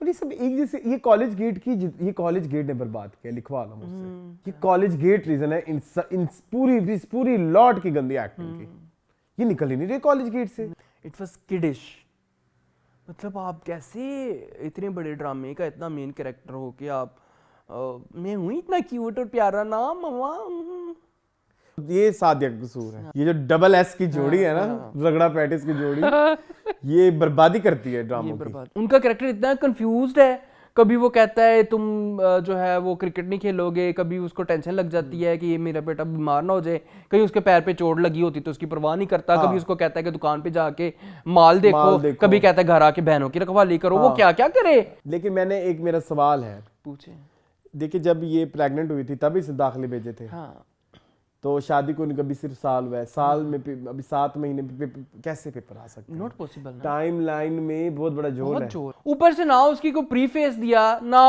और ये सब एक जैसे, ये कॉलेज गेट ने बर्बाद किया, लिखवा लो मुझसे। ये कॉलेज गेट रीजन है इन पूरी लॉट की गंदी एक्टिंग की। ये निकल ही नहीं रहे कॉलेज गेट से। इट वाज किडिश, मतलब आप कैसे इतने बड़े ड्रामे का इतना मेन कैरेक्टर हो कि आप मैं हूँ इतना क्यूट और प्यारा ना मम्मा। ये सादिया का कसूर है। ये जो डबल एस की जोड़ी है ना, रगड़ा पैटिस की जोड़ी, ये बर्बादी करती है ड्रामों की। उनका कैरेक्टर इतना कंफ्यूज्ड है, कभी वो कहता है तुम जो है वो क्रिकेट नहीं खेलोगे, कभी उसको टेंशन लग जाती है कि ये मेरा बेटा बीमार ना हो जाए, कहीं उसके पैर पे चोट लगी होती तो उसकी परवाह नहीं करता। कभी उसको कहता है कि दुकान पे जाके माल देखो, कभी कहता है घर आके बहनों की रखवाली करो। वो क्या क्या करे। लेकिन मैंने एक, मेरा सवाल है, पूछे। देखिए जब ये प्रेग्नेंट हुई थी तब इसे दाखिले भेजे थे। हाँ। तो शादी को कभी सिर्फ साल हुआ है, साल में अभी 7 महीने कैसे पेपर आ सकते हैं? Not possible. टाइम लाइन में बहुत बड़ा जोर है। ऊपर से ना उसकी को प्रीफेस दिया ना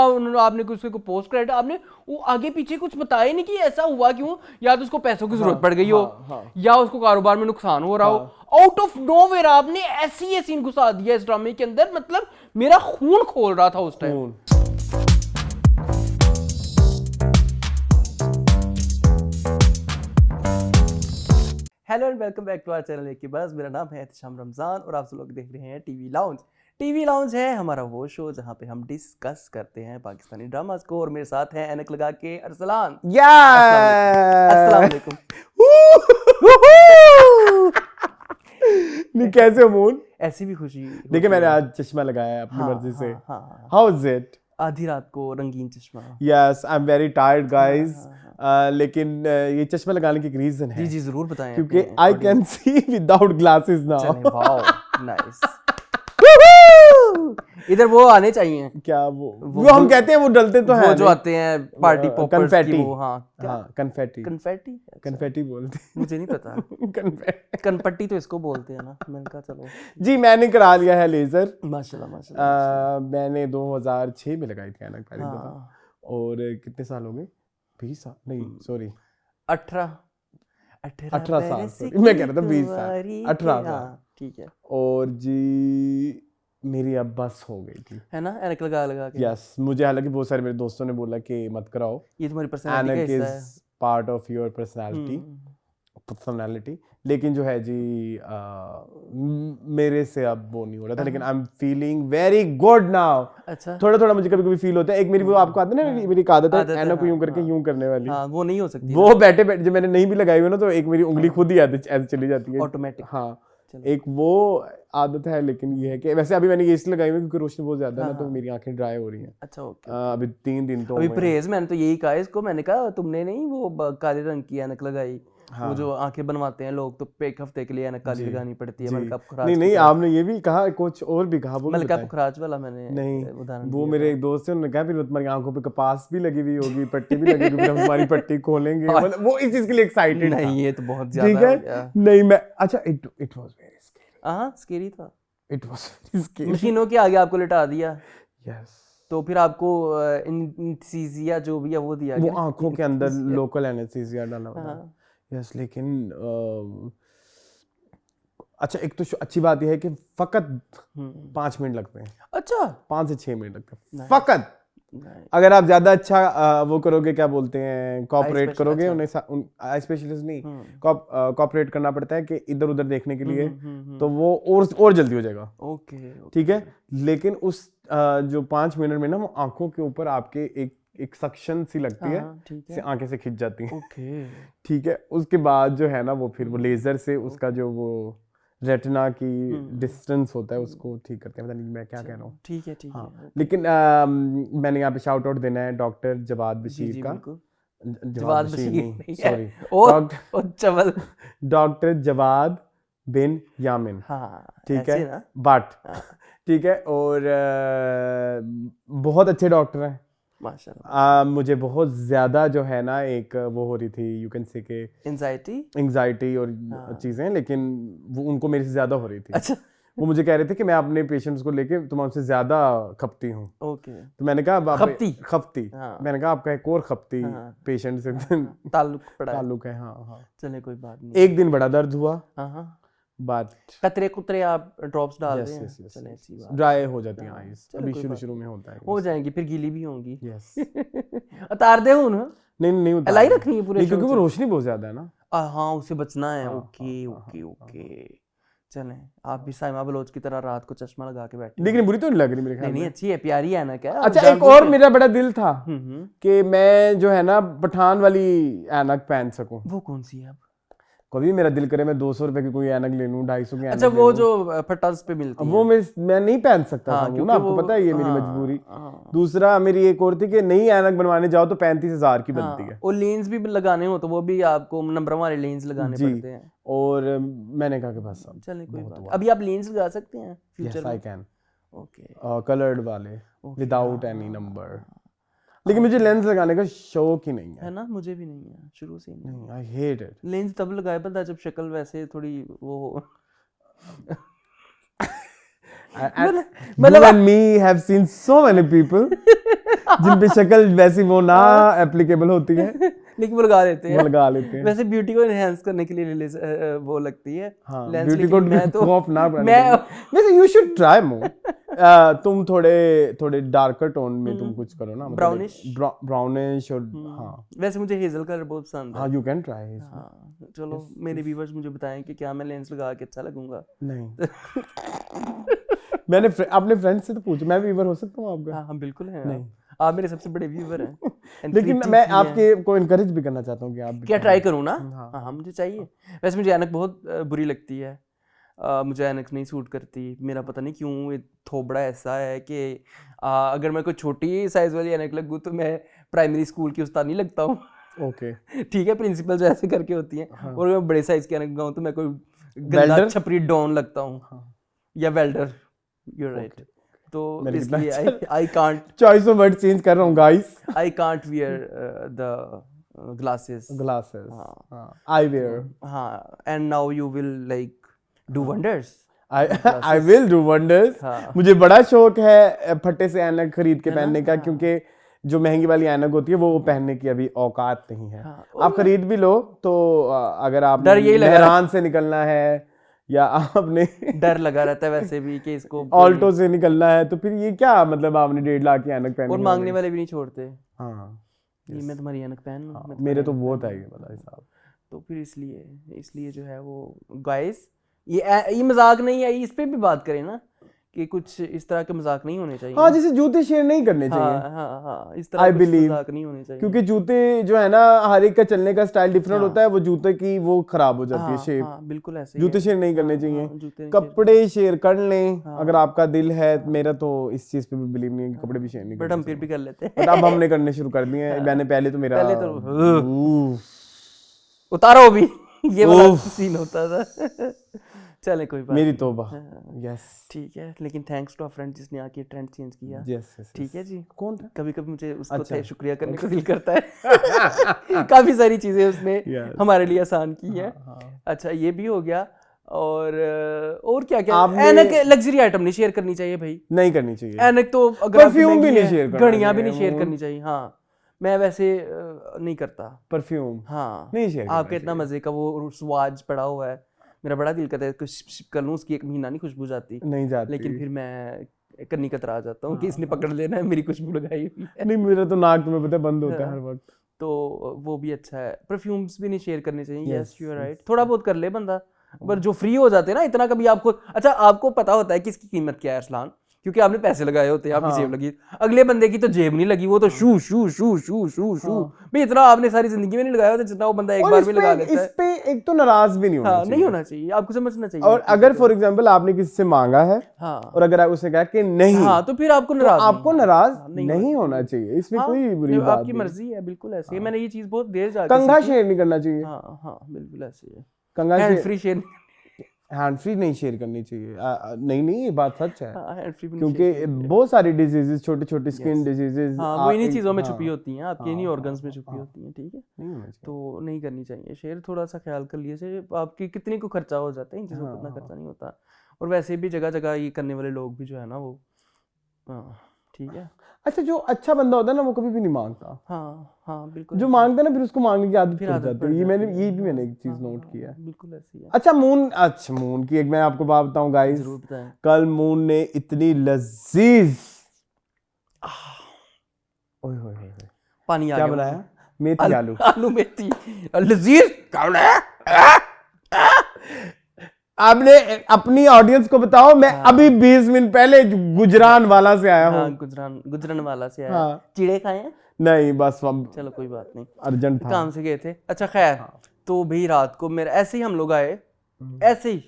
आपने उसके को पोस्ट क्रेडिट, आपने वो आगे पीछे कुछ बताया नहीं कि ऐसा हुआ क्यों। या तो उसको पैसों की जरूरत पड़ गई हो, या उसको कारोबार में नुकसान हो रहा हो। आउट ऑफ नोवेयर आपने ऐसी ये सीन घुसा दिया इस ड्रामे के अंदर, मतलब मेरा खून खोल रहा था उस time. Hello and welcome back to our channel एक की बस। मेरा नाम है एहतिशाम रमजान और आप सब लोग देख रहे हैं टीवी लाउंज। टीवी लाउंज है हमारा वो शो जहां पे हम डिस्कस करते हैं पाकिस्तानी ड्रामास को। और मेरे साथ हैं ऐनक लगा के अरसलान। अस्सलाम वालेकुम। नहीं कैसे हो मून? ऐसी भी खुशी। देखिए मैंने आज चश्मा लगाया है अपनी मर्जी से। How is it? आधी रात को रंगीन चश्मा। Yes I am very tired guys. लेकिन ये चश्मा लगाने की एक रीजन है। जी जरूर बताएं। क्योंकि I can see without glasses now. Wow nice. इधर वो आने चाहिए। क्या वो हम कहते हैं वो डलते तो हैं, वो जो आते हैं पार्टी पॉपर्स की वो। कन्फेटी बोलते हैं। मुझे नहीं पता। कनपट्टी तो इसको बोलते हैं ना। मैंने कहा चलो जी मैंने करा लिया है लेजर। माशाल्लाह। मैंने 2006 में लगाई थी ऐनक पहली दफा। और कितने साल हो गए? 20 साल नहीं सॉरी 18 साल। मैं कह रहा था 20 साल 18 साल। ठीक है। और जी मेरी अब बस हो गई थी, है ना, ऐनक लगा के। यस मुझे हालांकि बहुत सारे मेरे दोस्तों ने बोला कि मत कराओ, ये तुम्हारी पर्सनालिटी का हिस्सा है, पार्ट ऑफ योर पर्सनालिटी। लेकिन जो है जी मेरे से अब वो नहीं हो रहा था। लेकिन I am feeling very good now. अच्छा। थोड़ा मुझे कभी फिल होता है। एक मेरी वो आपको आती है ना, मेरी आदत है ऐनक को यूं करके यूं करने वाली। वो नहीं हो सकती। वो बैठे जब मैंने नहीं भी लगाई हुई ना तो एक मेरी उंगली खुद ही ऐसे चली जाती है ऑटोमेटिक। हाँ एक वो आदत है। लेकिन ये है कि वैसे अभी मैंने ये इसलिए लगाई हुई क्योंकि रोशनी बहुत ज्यादा है ना, तो मेरी आंखें ड्राई हो रही हैं। अच्छा ओके। अभी 3 दिन तो अभी परहेज मैंने तो यही कहा इसको। मैंने कहा तुमने नहीं वो काले रंग की ऐनक लगाई। वो जो आंखें बनवाते हैं लोग तो एक हफ्ते के लिए ऐनक काली लगानी पड़ती है। मैंने कहा नहीं आपने ये भी कहा, कुछ और भी कहा। मैंने कहा खराज वाला मैंने नहीं उदाहरण वो मेरे एक दोस्त है, उन्होंने कहा फिर तुम्हारी आंखों पे कपास भी लगी हुई होगी, पट्टी भी लगी होगी, हम तुम्हारी पट्टी खोलेंगे। मतलब वो इस चीज के लिए एक्साइटेड। नहीं ये तो बहुत ज्यादा ठीक है। नहीं मैं अच्छा it was very scary. Scary था। It was very scary. मशीनों के आगे आपको लिटा दिया। यस। तो फिर आपको एनेस्थीसिया जो भी है वो दिया गया। वो आंखों के अंदर लोकल एनेस्थीसिया डाला हुआ। यस लेकिन अच्छा एक तो अच्छी बात यह है कि फकत 5 मिनट लगते हैं। अच्छा 5 से 6 मिनट लगते हैं फकत। अगर आप ज्यादा अच्छा वो करोगे, क्या बोलते हैं, कॉपरेट करोगे, उन्हें आई स्पेशलिस्ट नहीं कॉपरेट करना पड़ता है कि इधर उधर देखने के लिए, तो वो और जल्दी हो जाएगा। ओके ठीक है। लेकिन उस जो 5 मिनट में ना वो आंखों के ऊपर आपके एक सक्शन सी लगती है, से आंखें से खिंच जाती हैं। ओके ठीक है। उसके बाद जो है ना वो फिर वो लेजर से उसका जो वो रेटिना की डिस्टेंस होता है उसको ठीक करते हैं। पता नहीं मैं क्या कह रहा हूँ। ठीक है ठीक है। लेकिन मैंने यहाँ पे शाउट आउट देना है डॉक्टर जवाद बशीर का। जवाद बशीर नहीं सॉरी डॉक्टर जवाद बिन यामिन। ठीक है बट ठीक है। और बहुत अच्छे डॉक्टर हैं माशाल्लाह। मुझे बहुत ज्यादा जो है ना एक वो हो रही थी, यू कैन से के एंजाइटी और चीजें, लेकिन वो उनको मेरे से ज्यादा हो रही थी। अच्छा। वो मुझे कह रहे थे कि मैं अपने पेशेंट्स को लेके तुमसे ज्यादा खपती हूँ। ओके। तो मैंने कहा खपती। मैंने कहा आपका एक और खपती पेशेंट से ताल्लुक है। हाँ चले कोई बात नहीं। एक दिन बड़ा दर्द हुआ, बट कतरे कुतरे आप ड्रॉप्स डाल रहे हैं, चलें अच्छी बात, ड्राई हो जाती हैं आईज, अभी शुरू में होता है, हो जाएंगी फिर गीली भी होंगी। यस उतार दे हूं ना, नहीं उतार, एलाई रखनी है पूरे, क्योंकि वो रोशनी बहुत ज्यादा है ना। हाँ उससे बचना है। ओके ओके ओके, चलें आप भी साइमा बलोच की तरह रात को चश्मा लगा के बैठे, लेकिन बुरी तो नहीं लग रही मेरे ख्याल में। नहीं अच्छी है, प्यारी है ना। क्या अच्छा, एक और मेरा बड़ा दिल था कि मैं जो है ना पठान वाली ऐनक पहन सकूं। वो कौन सी है? अब कभी मेरा दिल करे मैं 200 रुपए की कोई ऐनक ले लूं, 250 की ऐनक। अच्छा वो जो फटास पे मिलती है वो मैं नहीं पहन सकता था वो ना, आपको पता है ये मेरी मजबूरी। दूसरा मेरी एक और थी कि नई ऐनक बनवाने जाओ तो 35,000 की बनती है, और लेंस भी लगाने हो तो वो भी आपको नंबर वाले लेंस लगाने पड़ते हैं। और मैंने कहा कि बस चलिए कोई बात, अभी आप लेंस लगा सकते हैं फ्यूचर में। आई कैन, ओके, कलर्ड वाले विदाउट एनी नंबर, लेकिन मुझे लेंस लगाने का शौक ही नहीं है ना, मुझे भी नहीं है शुरू से ही नहीं। I hate it. लेंस तब लगाए पता जब शक्ल वैसे थोड़ी वो मतलब and me have seen so many people जिन पे शक्ल वैसी वो ना एप्लीकेबल होती है, लेकिन वो लगा लेते हैं। वैसे ब्यूटी को एनहांस करने के लिए वो लगती है लेंस, ब्यूटी को मैं तो ऑफ ना वैसे यू शुड ट्राई मोर। तुम थोड़े डार्कर टोन में तुम कुछ करो ना, ब्राउनिश और हाँ, वैसे मुझे हेजल कलर बहुत पसंद है। हाँ यू कैन ट्राई। चलो मेरे व्यूअर्स मुझे बताएं कि क्या मैं लेंस लगा के अच्छा लगूंगा। नहीं मैंने अपने फ्रेंड से तो पूछा, मैं व्यूअर हो सकता हूँ आपका? हाँ बिल्कुल है, नहीं आप मेरे सबसे बड़े व्यूअर हैं। लेकिन मैं आपके को इनकरेज भी करना चाहता हूँ कि आप भी क्या ट्राई करूँ ना। हाँ मुझे चाहिए। वैसे मुझे ऐनक बहुत बुरी लगती है, मुझे ऐनक नहीं सूट करती, मेरा पता नहीं क्यों ये थोबड़ा ऐसा है कि अगर मैं कोई छोटी साइज वाली ऐनक लगूँ तो मैं प्राइमरी स्कूल की उस्ताद नहीं लगता हूँ। ओके ठीक है, प्रिंसिपल जो ऐसे करके होती हैं। और मैं बड़े साइज की ऐनक लगाऊँ तो मैं कोई गंदा छपरी डॉन लगता हूँ या वेल्डर। You're right. तो इसलिए I can't choice of word change कर रहा हूँ guys. I can't wear the glasses. हाँ I wear. हाँ, and now you will like do wonders. I will do wonders. मुझे बड़ा शौक है फटे से ऐनक खरीद के पहनने का, क्योंकि जो महंगी वाली ऐनक होती है वो पहनने की अभी औकात नहीं है। आप खरीद भी लो तो अगर आप मेहरान से निकलना है या आपने डर लगा रहता है वैसे भी कि इसको ऑल्टो से निकलना है, तो फिर ये क्या मतलब आपने 1.5 लाख की ऐनक पहनी, और मांगने वाले भी नहीं छोड़ते। हाँ ये मैं तुम्हारी ऐनक पहन लूं, मेरे तो बहुत है ये वाला हिसाब। तो फिर इसलिए जो है वो गाइस, ये मजाक नहीं है, इस पे भी बात करें ना कि कुछ इस तरह के मजाक नहीं होने चाहिए। हाँ, जैसे जूते शेयर नहीं करने चाहिए। हाँ, इस तरह के मजाक नहीं होने चाहिए, क्योंकि जूते जो है ना हर एक का चलने का स्टाइल डिफरेंट होता है, वो जूते की वो खराब हो जाती है शेप। बिल्कुल ऐसे जूते शेयर नहीं करने चाहिए, कपड़े शेयर कर लें अगर आपका दिल है। मेरा तो इस चीज पे भी बिलीव नहीं है कि कपड़े भी शेयर नहीं करने, बट हम फिर भी कर लेते हैं। बट अब हमने करने शुरू कर दिए हैं। मैंने पहले तो उतारो भी ये वाला सीन होता था। चले कोई बात, मेरी तौबा। यस ठीक है, लेकिन थैंक्स टू अ फ्रेंड जिसने आके ट्रेंड चेंज किया। यस ठीक है जी। कौन था? कभी मुझे उसको शुक्रिया करने को दिल करता है। काफी सारी चीजें उसने हमारे लिए आसान की है। अच्छा ये भी हो गया, और क्या क्या ऐनक लग्जरी आइटम नहीं शेयर करनी चाहिए भाई, नहीं करनी चाहिए। ऐनक तो अगर परफ्यूम भी नहीं शेयर करना, घड़ियां भी नहीं शेयर करनी चाहिए। हाँ मैं वैसे नहीं करता परफ्यूम। हाँ नहीं शेयर, आपके इतना मजे का वो स्वाज पड़ा हुआ है, मेरा बड़ा दिल करता है कुछ कर लूँ उसकी, 1 महीना नहीं खुशबू जाती, नहीं जाती, लेकिन फिर मैं कन्नी कतरा जाता हूँ कि इसने पकड़ लेना है मेरी खुशबू लगाई हुई है। नहीं मेरा तो नाक तुम्हें पता है बंद होता है हर वक्त, तो वो भी अच्छा है। परफ्यूम्स भी नहीं शेयर करने चाहिए। यस यू आर राइट, थोड़ा बहुत कर ले बंदा, पर जो फ्री हो जाते हैं ना इतना, कभी आपको अच्छा आपको पता होता है कि इसकी कीमत क्या है अरसलान, क्योंकि आपने पैसे लगाए होते हैं, आपकी जेब लगी, अगले बंदे की तो जेब नहीं लगी, वो तो शू शू शू शू शू शू भाई इतना आपने सारी जिंदगी में नहीं लगाया होता जितना वो बंदा एक बार में लगा लेता है। इस पे एक तो नाराज भी नहीं होना चाहिए, नहीं होना चाहिए, आपको समझना चाहिए। और अगर फॉर एग्जांपल आपने किसी से मांगा है और अगर आप उसने कहा कि नहीं, तो फिर आपको नाराज नहीं होना चाहिए, इसमें कोई बुरी बात नहीं, आपकी मर्जी है। बिल्कुल ऐसे है, मैंने ये चीज बहुत देर जाके कंघा शेयर नहीं करना चाहिए। हाँ बिल्कुल ऐसे है, कंघा शेयर हैंड फ्री नहीं शेयर करनी चाहिए। नहीं ये बात सच है, क्योंकि बहुत सारी डिजीजेस, छोटी छोटी स्किन डिजीजेस वो इन्हीं चीजों में छुपी होती हैं, आपके इन्हीं ऑर्गन्स में छुपी होती हैं। ठीक है, तो नहीं करनी चाहिए शेयर। थोड़ा सा ख्याल कर लीजिए, आपकी कितनी को खर्चा हो जाता है, इन चीज़ों को इतना खर्चा नहीं होता। और वैसे भी जगह जगह ये करने वाले लोग भी जो है ना वो ठीक है। अच्छा, जो अच्छा बंदा होता है ना वो कभी भी नहीं मांगता। हाँ बिल्कुल। जो मांगता है ना फिर उसको मांगने की आदत पड़ जाती है। ये भी मैंने एक चीज नोट किया है। बिल्कुल ऐसी है। अच्छा मून की एक मैं आपको बात बताऊं गाइस, जरूर बताएं। कल मून ने इतनी लजीज ओए होए होए पानी आ क्या गया। बनाया? मेथी आलू। आलू मेथी लजीज कौन है? आपने अपनी ऑडियंस को बताओ, मैं अभी 20 मिनट पहले गुजरान वाला से आया हूँ। गुजरान वाला से आया। हाँ। चिड़े खाए हैं? नहीं बस हम चलो कोई बात नहीं, अर्जेंट था, काम से गए थे। अच्छा खैर, तो भाई रात को मेरा ऐसे ही हम लोग आए, ऐसे ही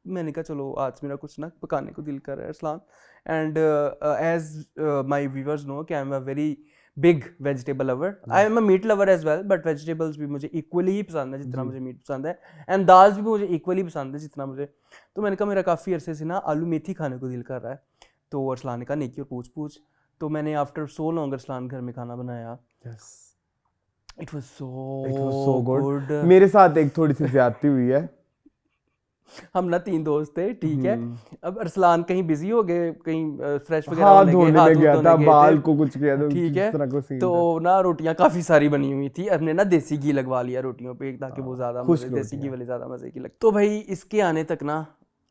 मैंने कहा चलो आज मेरा कुछ ना पकाने को दिल कर रहा है Arsalan, and as my viewers know कि I am a very big vegetable lover, I am a meat lover as well, but vegetables भी मुझे इक्वली ही पसंद है जितना मुझे मीट पसंद है, एंड दाल भी मुझे इक्वली पसंद है जितना मुझे। तो मैंने कहा मेरा काफ़ी अरसे से ना आलू मेथी खाने को दिल कर रहा है, तो अरसलान ने कहा नेकी और पूछ तो मैंने आफ्टर सो लॉन्ग अरसलान घर में खाना बनाया। It was so good. मेरे साथ एक थोड़ी सी ज्यादती हुई है। हम ना 3 दोस्त थे, ठीक है। अब अरसलान कहीं बिजी हो गए, कहीं फ्रेश वगैरह हाथ होने धोने गए, हाथ में गया धोने था, गए बाल थे, को कुछ किया था, ठीक इस है। तरह को सीन तो था। ना रोटियां काफी सारी बनी हुई थी, हमने ना देसी घी लगवा लिया रोटियों पे ताकि वो ज्यादा मजे, देसी घी वाली ज्यादा मजे की लगती। तो भाई इसके आने तक ना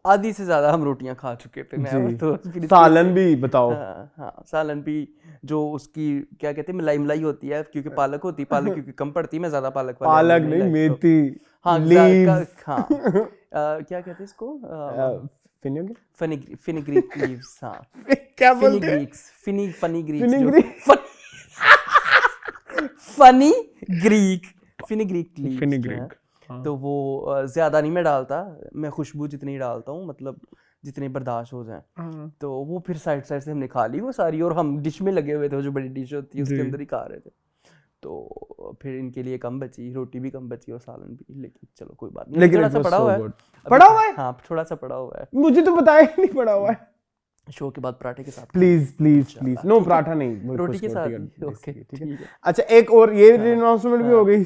आधी से ज्यादा हम रोटियां खा चुके थे। मैं तो सालन भी बताओ। हाँ सालन भी, जो उसकी क्या कहते हैं मलाई होती है, क्योंकि पालक होती, पालक क्योंकि कम पड़ती, मैं ज्यादा पालक वाले पालक नहीं, मेथी, हाँ लीव्स, हाँ क्या कहते हैं इसको, फेनिग्रीक लीव्स। हाँ क्या बोलते हैं? Fenugreek leaves. तो वो ज्यादा नहीं मैं डालता, मैं खुशबू जितनी डालता हूँ, मतलब जितने बर्दाश्त हो जाए। तो वो फिर साइड से हमने खा ली वो सारी, और हम डिश में लगे हुए थे, जो बड़ी डिश होती है उसके अंदर ही खा रहे थे। तो फिर इनके लिए कम बची, रोटी भी कम बची और सालन भी, लेकिन चलो कोई बात नहीं। लेकिन थोड़ा सा पड़ा हुआ है, हाँ थोड़ा सा पड़ा हुआ है, मुझे तो बताया ही नहीं पड़ा हुआ है। शो के बाद पराठे के साथ प्लीज नो, पराठा नहीं, रोटी के साथ। ओके ठीक है। अच्छा एक और ये अनाउंसमेंट भी हो गई,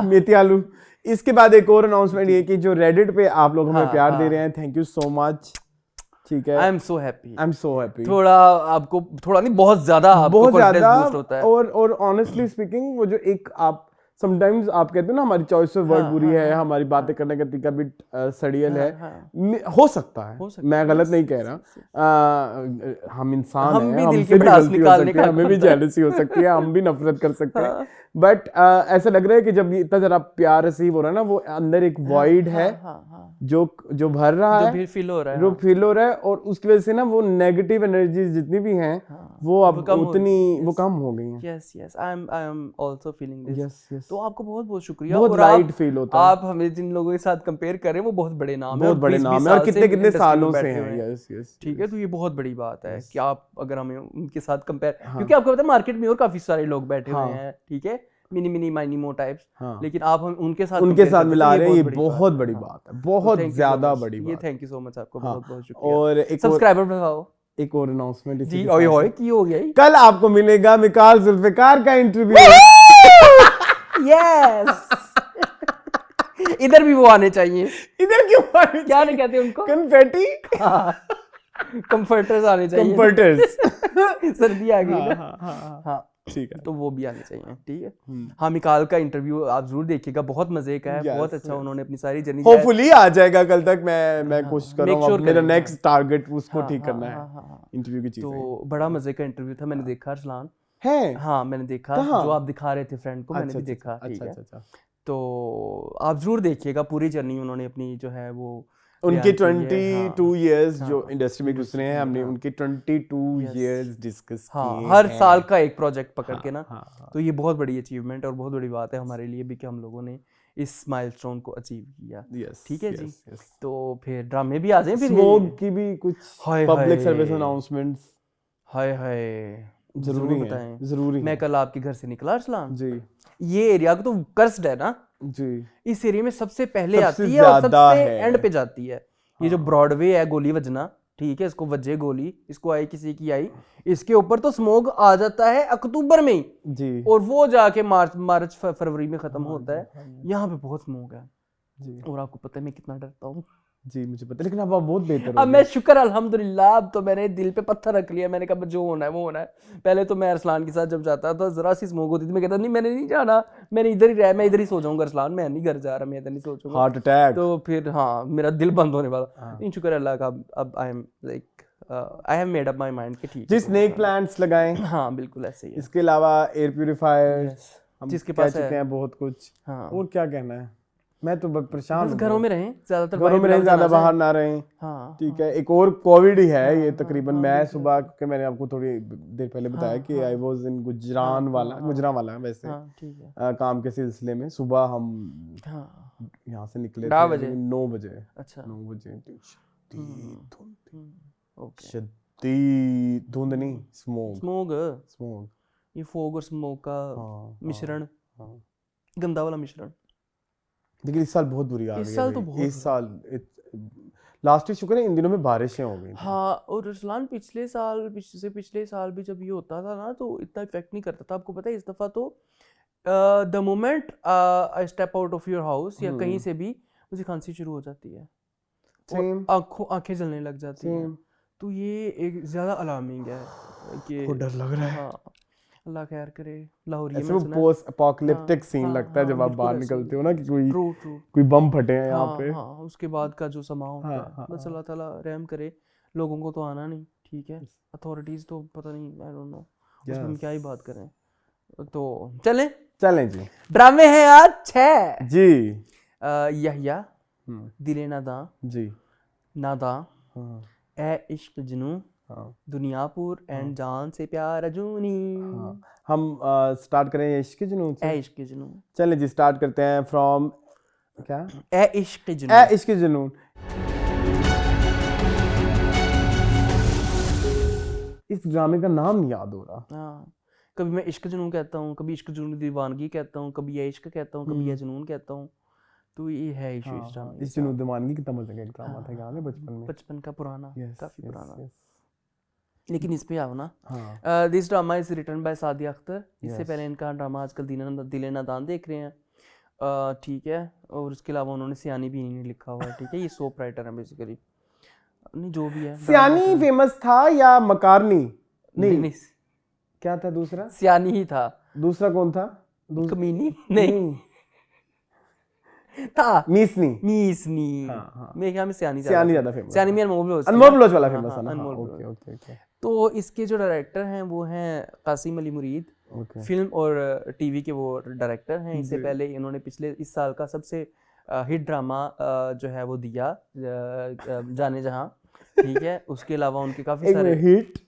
मेथी आलू। इसके बाद एक और अनाउंसमेंट ये कि जो रेडिट पे आप लोग हमें प्यार दे रहे हैं, थैंक यू सो मच, ठीक है। I am so happy. थोड़ा आपको, थोड़ा नहीं बहुत ज्यादा बूस्ट होता है। और ऑनेस्टली स्पीकिंग, वो जो एक आप समटाइम्स आप कहते हो ना हमारी चॉइस ऑफ वर्ड बुरी है, हमारी बातें करने का तरीका भी सड़ियल है, हो सकता है, मैं गलत नहीं कह रहा, हम इंसान हैं, हमसे भी गलती हो सकती है, हमें भी जेलसी हो सकती है, हम भी नफरत कर सकते हैं, बट ऐसा लग रहा है कि जब इतना जरा प्यार रिसीव हो रहा है ना, वो अंदर एक वॉइड है जो भर रहा है, जो फील हो रहा है, और उसकी वजह से ना वो नेगेटिव एनर्जीज जितनी भी हैं वो अब उतनी वो कम हो गई हैं। Yes I am also feeling this. तो आपको बहुत बहुत शुक्रिया, बहुत लाइट फील होता है। आप हमें जिन लोगों के साथ कंपेयर कर रहे हैं वो बहुत बड़े नाम है, बहुत बड़े नाम है, और कितने सालों से हैं। यस ठीक है। तो ये बहुत बड़ी बात है कि आप अगर हमें उनके साथ कंपेयर, क्योंकि आपको पता है मार्केट में और काफी सारे लोग बैठे हुए हैं, ठीक है, मिनी माइनी मो टाइप्स, लेकिन आप हम उनके साथ मिला रहे हैं, ये बहुत बड़ी बात है, बहुत ज्यादा बड़ी बात। ये थैंक यू सो मच, आपको बहुत बहुत शुक्रिया। और एक सब्सक्राइबर बढ़ाओ। एक और अनाउंसमेंट जी, ओए की हो गया, कल आपको मिलेगा मिकाल जुल्फिकार का इंटरव्यू। यस इधर भी वो आने चाहिए। इधर क्यों आने? क्या नहीं कहते उनको, कन्फेटी, कंफर्टर्स आने चाहिए, कंफर्टर्स। सर्दी आ गई ना। हाँ ठीक है, तो वो भी आने चाहिए, ठीक है। हाँ मिकाल का इंटरव्यू आप जरूर देखिएगा, बहुत मजे का है, बहुत अच्छा उन्होंने अपनी सारी जर्नी, होपफुली आ जाएगा कल तक। मैं कोशिश कर रहा हूँ, मेरा नेक्स्ट टारगेट उसको ठीक करना है, इंटरव्यू की चीजें। तो बड़ा मजे का इंटरव्यू था, मैंने देखा अरसलान है। हाँ मैंने देखा, जो आप दिखा रहे थे फ्रेंड को, मैंने भी देखा, ठीक है। तो आप जरूर देखिएगा पूरी जर्नी, उन्होंने अपनी जो है वो उनके 22 इयर्स जो इंडस्ट्री में घुस रहे हैं, हमने उनके 22 इयर्स डिस्कस किए, हर साल का एक प्रोजेक्ट पकड़ के ना। तो ये बहुत बड़ी अचीवमेंट और बहुत बड़ी बात है हमारे लिए भी कि हम लोगों ने इस माइलस्टोन को अचीव किया, ठीक है जी। तो फिर ड्रामे भी आ जाए, फिर स्मोक की भी कुछ पब्लिक सर्विस अनाउंसमेंट्स हाय जरूरी बताएं, जरूरी। मैं कल आपके घर से निकला अरसलान जी, ये एरिया तो कर्स्ड है ना जी, इस एरिया में सबसे पहले आती है और सबसे एंड पे जाती है। ये जो ब्रॉडवे है, गोली वजना, ठीक है, इसको वजे गोली, इसको आई किसी की आई, इसके ऊपर तो स्मोक आ जाता है अक्टूबर में जी, और वो जाके मार्च फरवरी में खत्म होता है। यहाँ पे बहुत स्मोक है जी। और आपको पता है मैं कितना डरता हूँ, जी मुझे पता, लेकिन अब आप बहुत बेहतर हो अब मैं शुक्र अल्हम्दुलिल्लाह, अब तो मैंने दिल पे पत्थर रख लिया, मैंने कहा जो होना है वो होना है। पहले तो मैं अरसलान के साथ जब जाता था जरा सी स्मोक होती थी, मैं कहता नहीं मैंने नहीं जाना, मैंने इधर ही रहा, मैं इधर ही सो जाऊंगा अरसलान, मैं नहीं घर जा रहा, मैं इधर नहीं सो जाऊंगा, हार्ट अटैक। तो फिर हाँ मेरा दिल बंद होने वाला। इन शुक्र अल्लाह का अब I am like I have made up my mind कि ठीक जी स्नेक प्लांट्स लगाएं, हाँ बिल्कुल ऐसे ही है। इसके अलावा एयर प्यूरिफायर हम जिसके कह पास चुके है। हैं बहुत कुछ, हाँ और क्या कहना है, मैं तो परेशान बस हूँ। घरों में रहें, ज्यादातर घरों में रहें, ज्यादा बाहर ना रहें। हाँ ठीक है, एक और कोविड ही है ये तकरीबन। मैं सुबह, क्योंकि मैंने आपको थोड़ी देर पहले बताया कि आई वाज इन गुजरांवाला वैसे हाँ ठीक है काम के सिलसिले में सुबह हम हाँ यहाँ से निकले 9 थे, बजे। लेकिन 9 बजे अच्छा 9 बजे ओके। शदीद धुंध नहीं, स्मोक स्मोक, ये फोग और स्मोक का मिश्रण, गंदा वाला मिश्रण। लेकिन इस साल बहुत बुरी आ गई इस साल तो बहुत इस साल लास्ट ईयर शुक्र है इन दिनों में बारिशें हो गई। हाँ और रसलान पिछले साल भी जब ये होता था ना तो इतना इफेक्ट नहीं करता था। आपको पता है इस दफ़ा तो the moment I step out of your house या कहीं से भी मुझे खांसी शुरू हो जाती है और आंखें जलने लग जाती हैं। तो ये एक ज़्यादा अलार्मिंग है कि डर लग रहा है। हाँ अल्लाह खैर करे। लाहौरिया ऐसे में वो पोस्ट एपोकलिप्टिक सीन लगता है जब आप बाहर निकलते हो ना कि कोई बम फटे हैं यहाँ पे। हाँ उसके बाद का जो समा होता है, बस अल्लाह ताला रहम करे। लोगों को तो आना नहीं, ठीक है, अथॉरिटीज़ तो पता नहीं, आई डोंट नो उसमें हम क्या ही बात करें। तो चलें जी। ड्रामे हैं आज 6 जी। यहिया, दिले नादां जी, नादां, ए इश्क जुनू, दुनियापुर एंड जान से प्यार अजूनी। हम स्टार्ट करें इश्क जुनून से। ए इश्क जुनू। चलें जी, स्टार्ट करते हैं फ्रॉम क्या, ए इश्क जुनू। ए इश्क जुनून। इस ड्रामे का नाम नहीं याद हो रहा। हाँ कभी मैं इश्क जुनून कहता हूँ, कभी इश्क जुनून दीवानगी कहता हूँ, कभी ये इश्क कहता हूँ, कभी ये जुनून कहता हूँ। तो ये है इशू इस ड्रामे। इस जुनून दीवानगी कितना मजे का एक ड्रामा था, याद है बचपन का पुराना, काफी पुराना। yes. लेकिन इस पे आओ ना, this drama is written by Sadia Akhtar. इससे पहले इनका ड्रामा आजकल दिले नादान देख रहे हैं, ठीक है। और उसके अलावा उन्होंने सियानी भी नहीं लिखा हुआ है, ठीक है। ये सोप राइटर है बेसिकली, नहीं जो भी है। सियानी फेमस था या मकारनी? नहीं क्या था दूसरा? सियानी ही था। दूसरा कौन था? कमीनी नहीं था, मीसनी। मेरे ख्याल में सियानी ज्यादा फेमस। सियानी में अनमोल बलोच वाला फेमस है ना। ओके। तो इसके जो डायरेक्टर हैं वो हैं कासिम अली मुरीद, फिल्म और टीवी के वो डायरेक्टर हैं। इससे पहले इन्होंने पिछले इस साल का सबसे हिट ड्रामा जो है वो दिया, जाने जहां, ठीक है। उसके अलावा उनके काफी सारे हिट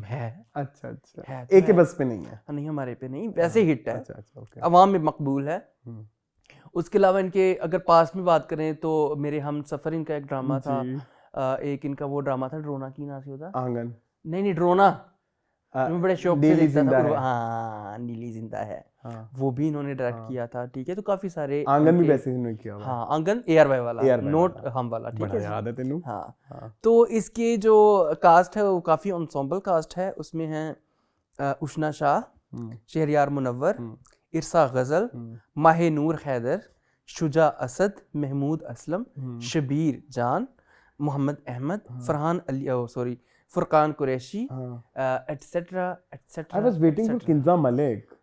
है। अच्छा है, एक के बस पे नहीं है। नहीं हमारे पे नहीं, वैसे हिट है। अच्छा अवाम में मकबूल है। उसके अलावा इनके अगर पास में बात करें तो मेरे हम सफर इनका एक ड्रामा था, एक इनका वो ड्रामा था ड्रोना की नाम से होता आंगन। नहीं ड्रोना, मैं बड़े शौक से देखता था। हाँ नीली जिंदा है, वो भी इन्होंने डायरेक्ट किया था, ठीक है। तो काफी सारे आंगन भी वैसे इन्होंने किया हुआ। हाँ आंगन ARY वाला, नोट हम वाला, ठीक है, याद है तेनू। हाँ तो इसके जो कास्ट है वो काफी एंसेंबल कास्ट है। उसमें है उशना शाह, शहरियार मुनव्वर, इरसा गजल, माहे नूर Haider, Shuja Asad, Mahmood Aslam, Shabbir Jan, Mohammad Ahmed, Farhan Ali Furqan Qureshi, etcetera etcetera. I was waiting for Kinza Malik.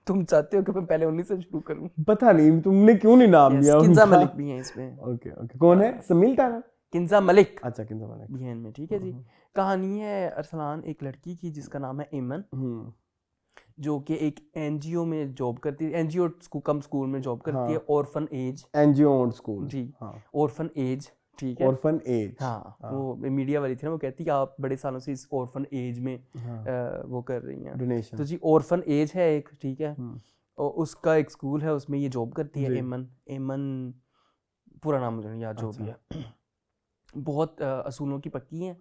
तुम चाहते हो कि मैं पहले उन्हीं से शुरू करूं? पता नहीं तुमने क्यों नहीं नाम लिया। किंजा मलिक भी हैं इसमें। ओके कौन है? समील तारा। किंजा मलिक। अच्छा किंजा मलिक भी हैं इनमें, ठीक है जी। कहानी है अरसलान एक लड़की की जिसका नाम है इमन, जो कि एक NGO में जॉब करती है, NGO स्कूल में जॉब करती है, orphan as NGO owned school जी, ऑर्फन एज, ठीक है, ऑर्फन एज। वो मीडिया वाली थी ना, वो कहती है आप बड़े सालों से इस ऑर्फन एज में वो कर रही हैं डोनेशन। तो जी ऑर्फन एज है एक, ठीक है। और उसका एक स्कूल है, उसमें ये जॉब करती है एमन पूरा नाम मुझे नहीं याद, जो भी है। बहुत असूलों की पक्की हैं,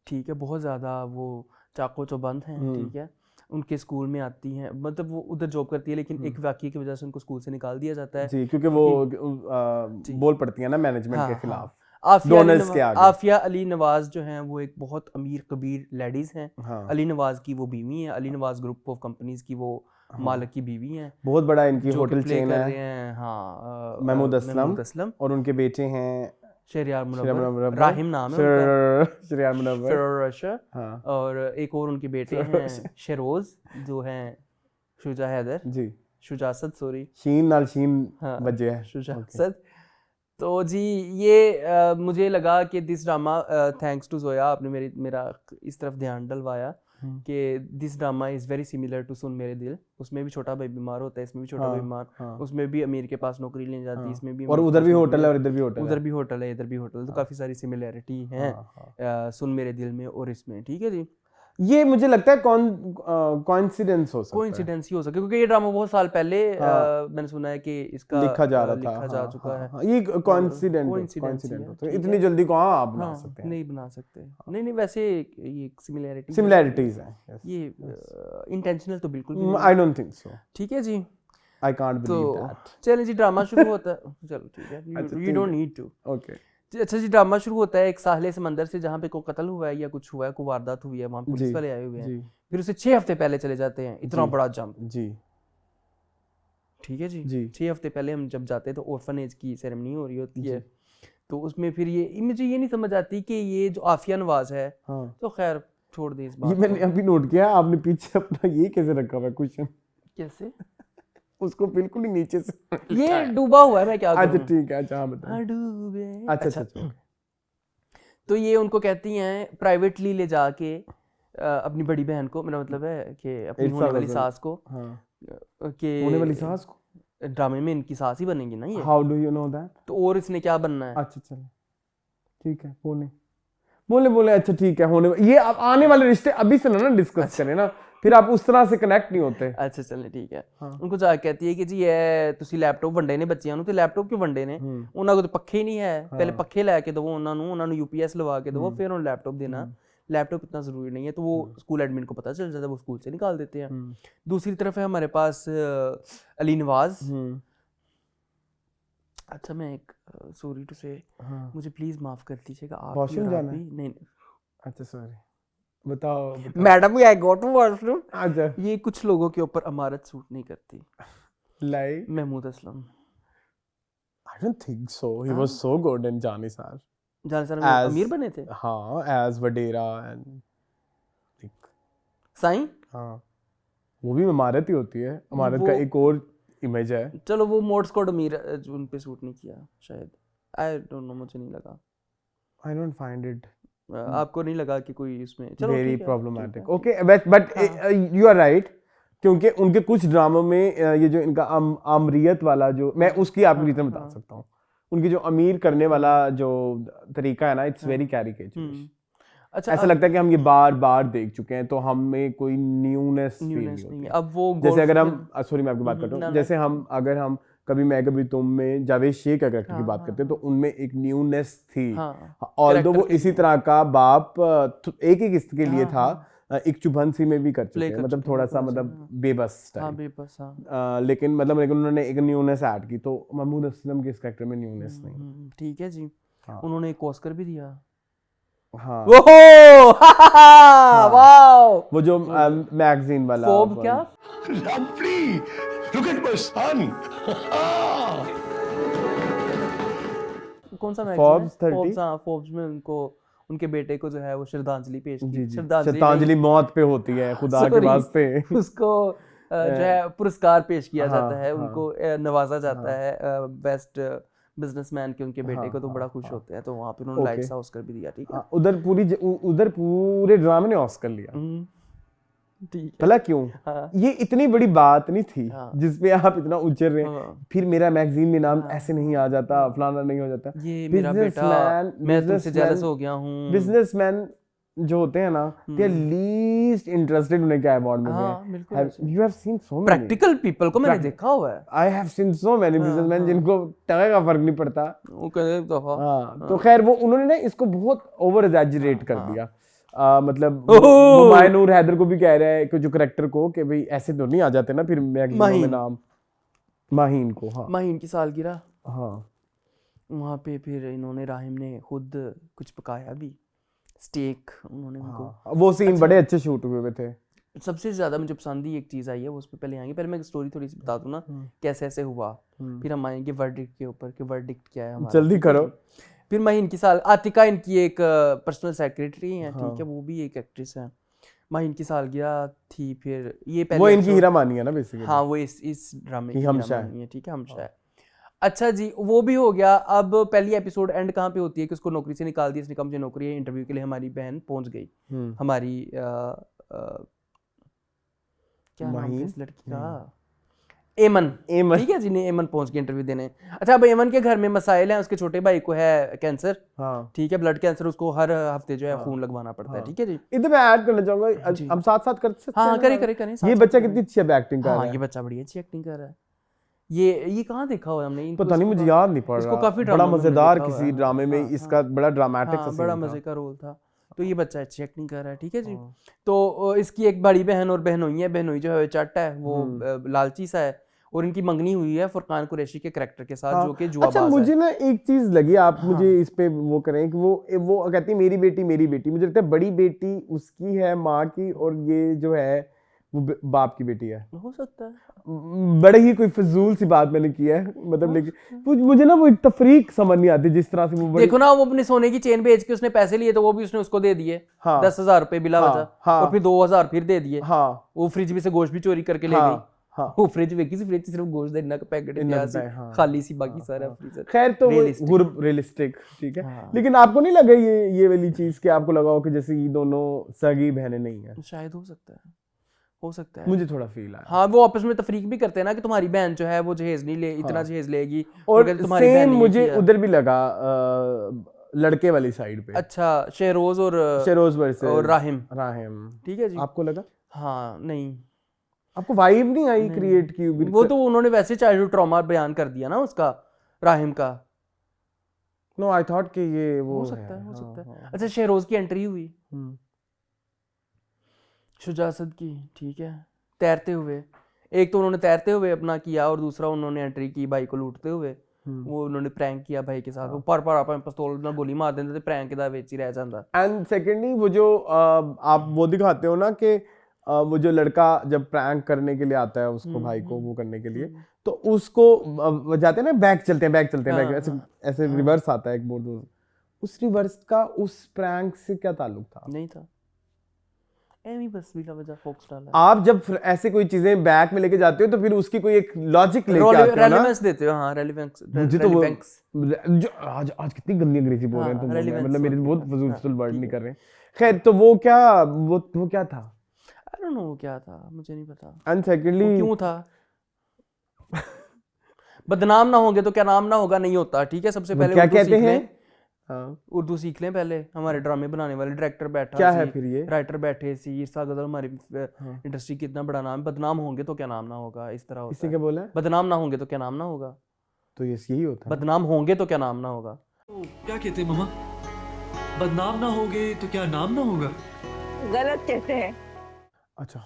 ठीक है, बहुत ज़्यादा वो चाको चौबंद हैं, ठीक है। उनके स्कूल में आती हैं, मतलब वो उधर जॉब करती है, लेकिन एक वाक़ये की वजह से उनको स्कूल से निकाल दिया जाता है जी, क्योंकि वो बोल पड़ती है ना मैनेजमेंट के खिलाफ। डोनर्स के आगे। आफिया अली नवाज जो हैं वो एक बहुत अमीर कबीर लेडीज हैं। हाँ। अली नवाज की वो बीवी हैं, Ali Nawaz group of companies की वो मालिक की बीवी हैं, बहुत बड़ा इनकी जो होटल प्ले चेन कर है। रहे हैं। हाँ, महमूद महमूद असलम और उनके बेटे हैं शहरियार शहरियार मुनव्वर, मुनव्वर, राहिम नाम है उनका, शहरियार मुनव्वर। फिरोज रशा। हाँ। और एक और उनके बेटे हैं शेरोज जो हैं शुजा हैदर, जी, शुजासत, सॉरी, शीन नाल शीन हाँ, बजे है। शुजासत। तो जी ये मुझे लगा कि this drama, thanks to Zoya, आपने मेरा इस तरफ ध्यान डलवाया कि this drama is very similar to Sun Mere Dil. उसमें भी छोटा भाई बीमार होता है, इसमें भी छोटा भाई बीमार, उसमें भी अमीर के पास नौकरी लेने जाती है, इसमें भी और उधर भी होटल है और इधर भी होटल है, उधर भी होटल है, इधर भी होटल, तो काफ़ी सारी सिमिलैरिटी हैं सुन मेरे दिल में और इसमें। ठीक है जी, ये मुझे लगता है कोइंसिडेंस हो सकता है, कोइंसिडेंस ही हो सके, क्योंकि ये ड्रामा बहुत साल पहले मैंने सुना है कि इसका लिखा जा रहा था, लिखा जा चुका है। ये कोइंसिडेंट होता है, इतनी जल्दी को आप बना सकते हैं, नहीं बना सकते, नहीं वैसे ये सिमिलैरिटीज हैं, ये इंटेंशनल तो बिल्कुल भी नहीं। I don't think so. ठीक है जी, आई कांट बिलीव दैट। चलिए जी, ड्रामा शुरू होता है। चलो ठीक है, you don't need to. Okay. अच्छा जी, ड्रामा शुरू होता है एक साहिल समंदर से, जहाँ पे कोई कत्ल हुआ है या कुछ हुआ है, कोई वारदात हुई है, वहाँ पुलिस वाले आए हुए हैं। फिर उसे 6 हफ्ते पहले चले जाते हैं, इतना बड़ा जंप जी। ठीक है जी, 6 हफ्ते पहले हम जब जाते हैं तो ऑर्फनेज की सेरेमनी हो रही होती है, तो उसमें फिर ये मुझे ये नहीं समझ आती कि ये जो आफिया नवाज है, तो खैर छोड़ दे इस बात। ये मैंने अभी नोट किया, आपने पीछे अपना ये कैसे रखा हुआ है क्वेश्चन? कैसे? उसको बिल्कुल ही नीचे से ये डूबा हुआ है, मैं क्या करूं? अच्छा ठीक है, अच्छा बताओ। डूबे। अच्छा। तो ये उनको कहती हैं प्राइवेटली ले जाके अपनी बड़ी बहन को, मेरा मतलब है कि अपनी होने वाली सास को, कि होने वाली सास को ड्रामे में इनकी सास ही बनेगी ना ये। How do you know that? तो और इसने क्या बनना है? अच्छा चलो ठीक है, बोले अच्छा ठीक है, होने ये आप आने वाले रिश्ते अभी से ना डिस्कस करें ना, फिर आप उस तरह से कनेक्ट नहीं होते। अच्छा चलिए ठीक है। उनको जाके कहती है कि जी ये ਤੁਸੀਂ ਲੈਪਟਾਪ ਵੰਡੇ ਨੇ ਬੱਚਿਆਂ ਨੂੰ, ਤੇ ਲੈਪਟਾਪ ਕਿਉਂ ਵੰਡੇ ਨੇ? ਉਹਨਾਂ ਕੋਲ ਤਾਂ ਪੱਖੇ ਹੀ ਨਹੀਂ ਹੈ, ਪਹਿਲੇ ਪੱਖੇ ਲੈ ਕੇ ਦਵੋ ਉਹਨਾਂ ਨੂੰ यूपीएस लगा के दवो, फिर उन्हें लैपटॉप देना। लैपटॉप इतना ज़रूरी नहीं है, तो वो स्कूल एडमिन को पता चल जाता है, वो स्कूल से निकाल देते हैं। दूसरी तरफ है हमारे पास अली नवाज। अच्छा मैं एक सॉरी टू से, मुझे प्लीज़ माफ़ कर दीजिएगा, आप नहीं। अच्छा सॉरी, बताओ madam I go to washroom. अच्छा, ये कुछ लोगों के ऊपर अमारत सूट नहीं करती, like Mahmood Aslam. I don't think so, he was so good in Jaan Nisar में अमीर बने थे। हाँ, एज वडेरा एंड साईं। हाँ, वो भी इमारत ही होती है, इमारत का एक और इमेज है। चलो वो मोड्स कोड अमीर उन पे सूट नहीं किया शायद, आई डोंट नो, मुझे नहीं लगा। आई डोंट फाइंड इट, आपको नहीं लगा कि कोई इसमें चलो very problematic. Okay, but you are right, क्योंकि उनके कुछ ड्रामों में ये जो इनका आमरियत वाला जो, मैं उसकी आपको रीजन बता सकता हूँ। उनकी जो अमीर करने वाला जो तरीका है ना, इट्स वेरी कैरिकेचरिश। अच्छा, ऐसा लगता है कि हम ये बार बार देख चुके हैं, तो हमें कोई न्यूनेस फील नहीं होती। अब वो जैसे अगर हम सॉरी मैं आपकी बात करता हूँ, जैसे अगर हम कभी मैं कभी तुम में जावेद शेख का कैरेक्टर की बात करते हैं, तो उनमें एक न्यूनेस थी। ऑल्दो वो इसी तरह का बाप एक ही किस्त के लिए था, एक चुभनसी में भी कर चुके हैं, मतलब थोड़ा सा मतलब बेबस टाइप, लेकिन उन्होंने एक न्यूनेस ऐड की, तो महमूद असलम के इस कैरेक्टर में न्यूनेस नहीं। ठीक है जी, उन्होंने एक ऑस्कर भी दिया। हाँ, वाओ, वो जो मैगजीन वाला फोर्ब्स, क्या lovely, look at my son. कौन सा मैगजीन? फोर्ब्स 30। हाँ, फोर्ब्स में उनको उनके बेटे को जो है वो श्रद्धांजलि पेश की। श्रद्धांजलि मौत पे होती है, खुदा के वास्ते उसको जो है पुरस्कार पेश किया जाता है, उनको नवाजा जाता है बेस्ट बिजनेसमैन के, उनके बेटे को तो बड़ा खुश होते हैं, तो वहाँ पे उन्होंने लाइट्स ऑस्कर भी दिया। ठीक है, उधर पूरे ड्रामे ने ऑस्कर लिया। ठीक है, भला क्यों? ये इतनी बड़ी बात नहीं थी जिसपे आप इतना उछल रहे हैं। फिर मेरा मैगजीन में नाम ऐसे नहीं आ जाता, फलाना नहीं हो जाता, ये मेरा बेटा, मैं तुमसे जेलस हो गया हूँ। बिजनेसमैन जो होते हैं ना, दे आर लीस्ट इंटरेस्टेड उन्हें क्या अवार्ड मिल रहा है। You have seen so many practical people को मैंने देखा हुआ है। I have seen so many businessman जिनको टका का फर्क नहीं पड़ता। वो कहते तो हाँ, तो खैर वो उन्होंने ना इसको बहुत ओवर एग्जैजरेट कर दिया। मतलब मायनूर हैदर को भी कह रहा है कि जो करेक्टर को, कि भाई ऐसे तो नहीं आ जाते ना फिर मैगजीन में नाम। माहीन को, हाँ, माहीन की सालगिरह। हाँ, वहाँ पे फिर इन्होंने राहिम ने खुद कुछ पकाया भी, स्टेक उन्होंने उनको। वो सीन बड़े अच्छे शूट हुए थे। सबसे ज़्यादा मुझे पसंद ही एक चीज़ आई है, वो उस पर पहले आएंगे, पहले मैं स्टोरी थोड़ी सी बता दूँ ना कैसे ऐसे हुआ, फिर हम आएंगे वर्डिक्ट के ऊपर कि वर्डिक्ट क्या है हमारा। जल्दी करो। फिर माहिन की साल, आतिका इनकी एक पर्सनल सेक्रेटरी है, ठीक है, वो भी एक एक्ट्रेस है। माहिन की सालगिरह थी, फिर ये पहले वो इनकी हीरा मानी है ना बेसिकली। हाँ, वो इस ड्रामे की हमशा हीरा मानी है, ठीक है, हमशा है। अच्छा जी, वो भी हो गया। अब पहली एपिसोड एंड कहाँ पे होती है कि उसको नौकरी से निकाल दिया, इसने कहा मुझे नौकरी है, इंटरव्यू के लिए हमारी बहन पहुंच गई, हमारी क्या नाम था इस लड़की का, एमन, ठीक है जी, ने एमन पहुंच गई इंटरव्यू देने। अच्छा, अब एमन के घर में मसाइल हैं, उसके छोटे भाई को है कैंसर, ठीक है, ब्लड कैंसर, उसको हर हफ्ते जो है खून लगवाना पड़ता है, ठीक है जी। इधर मैं ऐड करना चाहूंगा, हम साथ साथ कर सकते हैं। हाँ, करें। ये बच्चा कितनी अच्छी एक्टिंग कर रहा है। ये बच्चा बड़ी अच्छी एक्टिंग कर रहा है। ये कहाँ देखा हुआ हमने, पता नहीं, मुझे याद नहीं पड़ रहा। इसको काफी बड़ा मजेदार किसी ड्रामे में इसका बड़ा ड्रामेटिक सा बड़ा मजे का रोल था। तो ये बच्चा अच्छी एक्टिंग कर रहा है, ठीक है जी। तो इसकी एक बड़ी बहन और बहनोई है, बहनोई जो है चट है, वो लालची सा है, और इनकी मंगनी हुई है फुरकान कुरैशी के कैरेक्टर के साथ, जो कि जुआबाज है। अच्छा, मुझे ना एक चीज लगी, आप मुझे इस पे वो करें कि वो कहती है मेरी बेटी, मुझे लगता है बड़ी बेटी उसकी है माँ की, और ये जो है वो बाप की बेटी है। हो सकता है, बड़े ही कोई फजूल सी बात मैंने की है, मतलब, लेकिन मुझे ना वो एक तफरीक समझ नहीं आती जिस तरह से वो देखो ना, वो अपने सोने की चेन बेच के उसने पैसे लिए, तो वो भी उसने उसको दे दिए 10,000 रुपए बिला वजह, और फिर 2,000 फिर दे दिए। वो फ्रिज में से गोश्त भी चोरी करके ले गई। वो फ्रिज में किसी फ्रिज सिर्फ गोश्त देना का पैकेट है, खाली सी, बाकी सारा फ्रीजर। खैर, तो रियलिस्टिक, ठीक है। लेकिन आपको नहीं लगा ये वाली चीज कि आपको लगा हो कि जैसे ये दोनों सगी बहनें नहीं है? शायद हो सकता है, मुझे थोड़ा फील आया। हाँ, वो आपस में तफरीक भी करते हैं ना कि तुम्हारी बहन जो है वो जहेज नहीं ले, इतना जहेज लेगी, और सेम मुझे उधर भी लगा लड़के वाली साइड पे। अच्छा, शहरोज वर्सेस और राहिम, ठीक है जी। आपको लगा? हाँ, नहीं, आपको वाइब नहीं आई क्रिएट की? वो तो उन्होंने वैसे चाइल्डहुड ट्रॉमा बयान कर दिया ना उसका, राहिम का। नो, आई थॉट कि ये वो हो सकता है। अच्छा, शहरोज की एंट्री हुई शुजासत की, ठीक है, तैरते हुए। एक तो उन्होंने तैरते हुए अपना किया, और दूसरा उन्होंने एंट्री की भाई को लूटते हुए। वो उन्होंने प्रैंक किया भाई के साथ, वो पर अपन पिस्तौल ਨਾਲ गोली मार देते थे, प्रैंक ਦਾ ਵਿੱਚ ही रह जाता। एंड सेकेंडली वो जो आप वो दिखाते हो ना कि वो जो लड़का जब प्रैंक करने के लिए आता है उसको भाई को वो करने के लिए, तो उसको जाते हैं ना, बैक चलते हैं ऐसे ऐसे रिवर्स आता है एक बोर्ड, उस रिवर्स का उस प्रैंक से क्या ताल्लुक था? नहीं था, एमी बस बिला वजह फोक्स डाला। आप जब ऐसे कोई चीजें बैक में लेके जाते हो तो फिर उसकी कोई एक लॉजिक लेके आते हो ना, रेलेवेंस देते हो। हाँ, रेलेवेंस। मुझे तो जो आज कितनी गंदी अंग्रेजी बोल रहे हैं तुम लोग, मतलब मेरे बहुत फजूल वर्ड नहीं कर रहे। खैर, तो वो क्या था? आई डोंट नो क्या था, मुझे नहीं पता। एंड सेकेंडली क्यों था? बदनाम ना होंगे तो क्या नाम ना होगा, नहीं होता, ठीक है। सबसे पहले क्या कहते हैं? उर्दू सीख लें पहले। हमारे ड्रामे बनाने वाले डायरेक्टर बैठा, क्या है फिर ये, राइटर बैठे सी, ईरसा गदर हमारी इंडस्ट्री की इतना बड़ा नाम। बदनाम होंगे तो क्या नाम ना होगा, इस तरह होता है। इसने क्या बोला है? बदनाम ना होंगे तो क्या नाम ना होगा, तो ये यही होता है। बदनाम होंगे तो क्या नाम ना होगा। क्या कहते हैं मामा? बदनाम ना होगे तो क्या नाम ना होगा? गलत कहते हैं। अच्छा,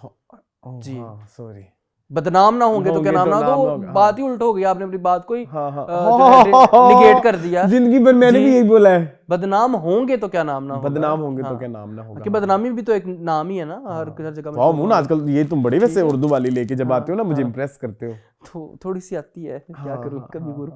जी, सॉरी। बदनाम ना होंगे तो क्या नाम ना होगा, तो बात ही उल्ट हो गई। आपने अपनी बात को ही निगेट कर दिया। जिंदगी भर मैंने भी यही बोला है, बदनाम होंगे तो क्या नाम ना होगा। बदनाम होंगे तो क्या नाम ना होगा। कि बदनामी भी तो एक नाम ही है ना, हर जगह में। वाह मुन, आजकल ये तुम बड़ी वैसे उर्दू वाली लेके जब आते हो ना, मुझे इम्प्रेस करते हो। तो थोड़ी सी आती है, क्या करूं, कभी गुरु।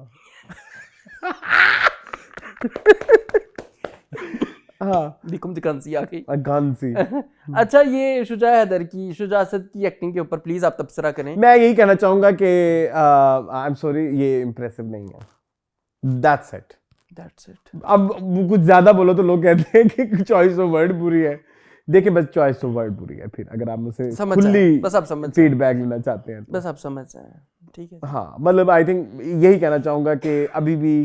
बिकुम दिकांसी आ गई, गांसी। अच्छा, ये शुजासत की एक्टिंग के ऊपर प्लीज आप तबसरा करें। मैं यही कहना चाहूंगा कि आई एम सॉरी, ये इम्प्रेसिव नहीं है। That's it. अब कुछ ज्यादा बोलो तो लोग कहते हैं कि चॉइस ऑफ वर्ड बुरी है। देखिए, बस चॉइस ऑफ वर्ड बुरी है। फिर अगर आप मुझसे खुली फीडबैक लेना चाहते हैं तो बस आप समझ जाएं, ठीक है। हाँ, मतलब आई थिंक यही कहना चाहूंगा कि अभी भी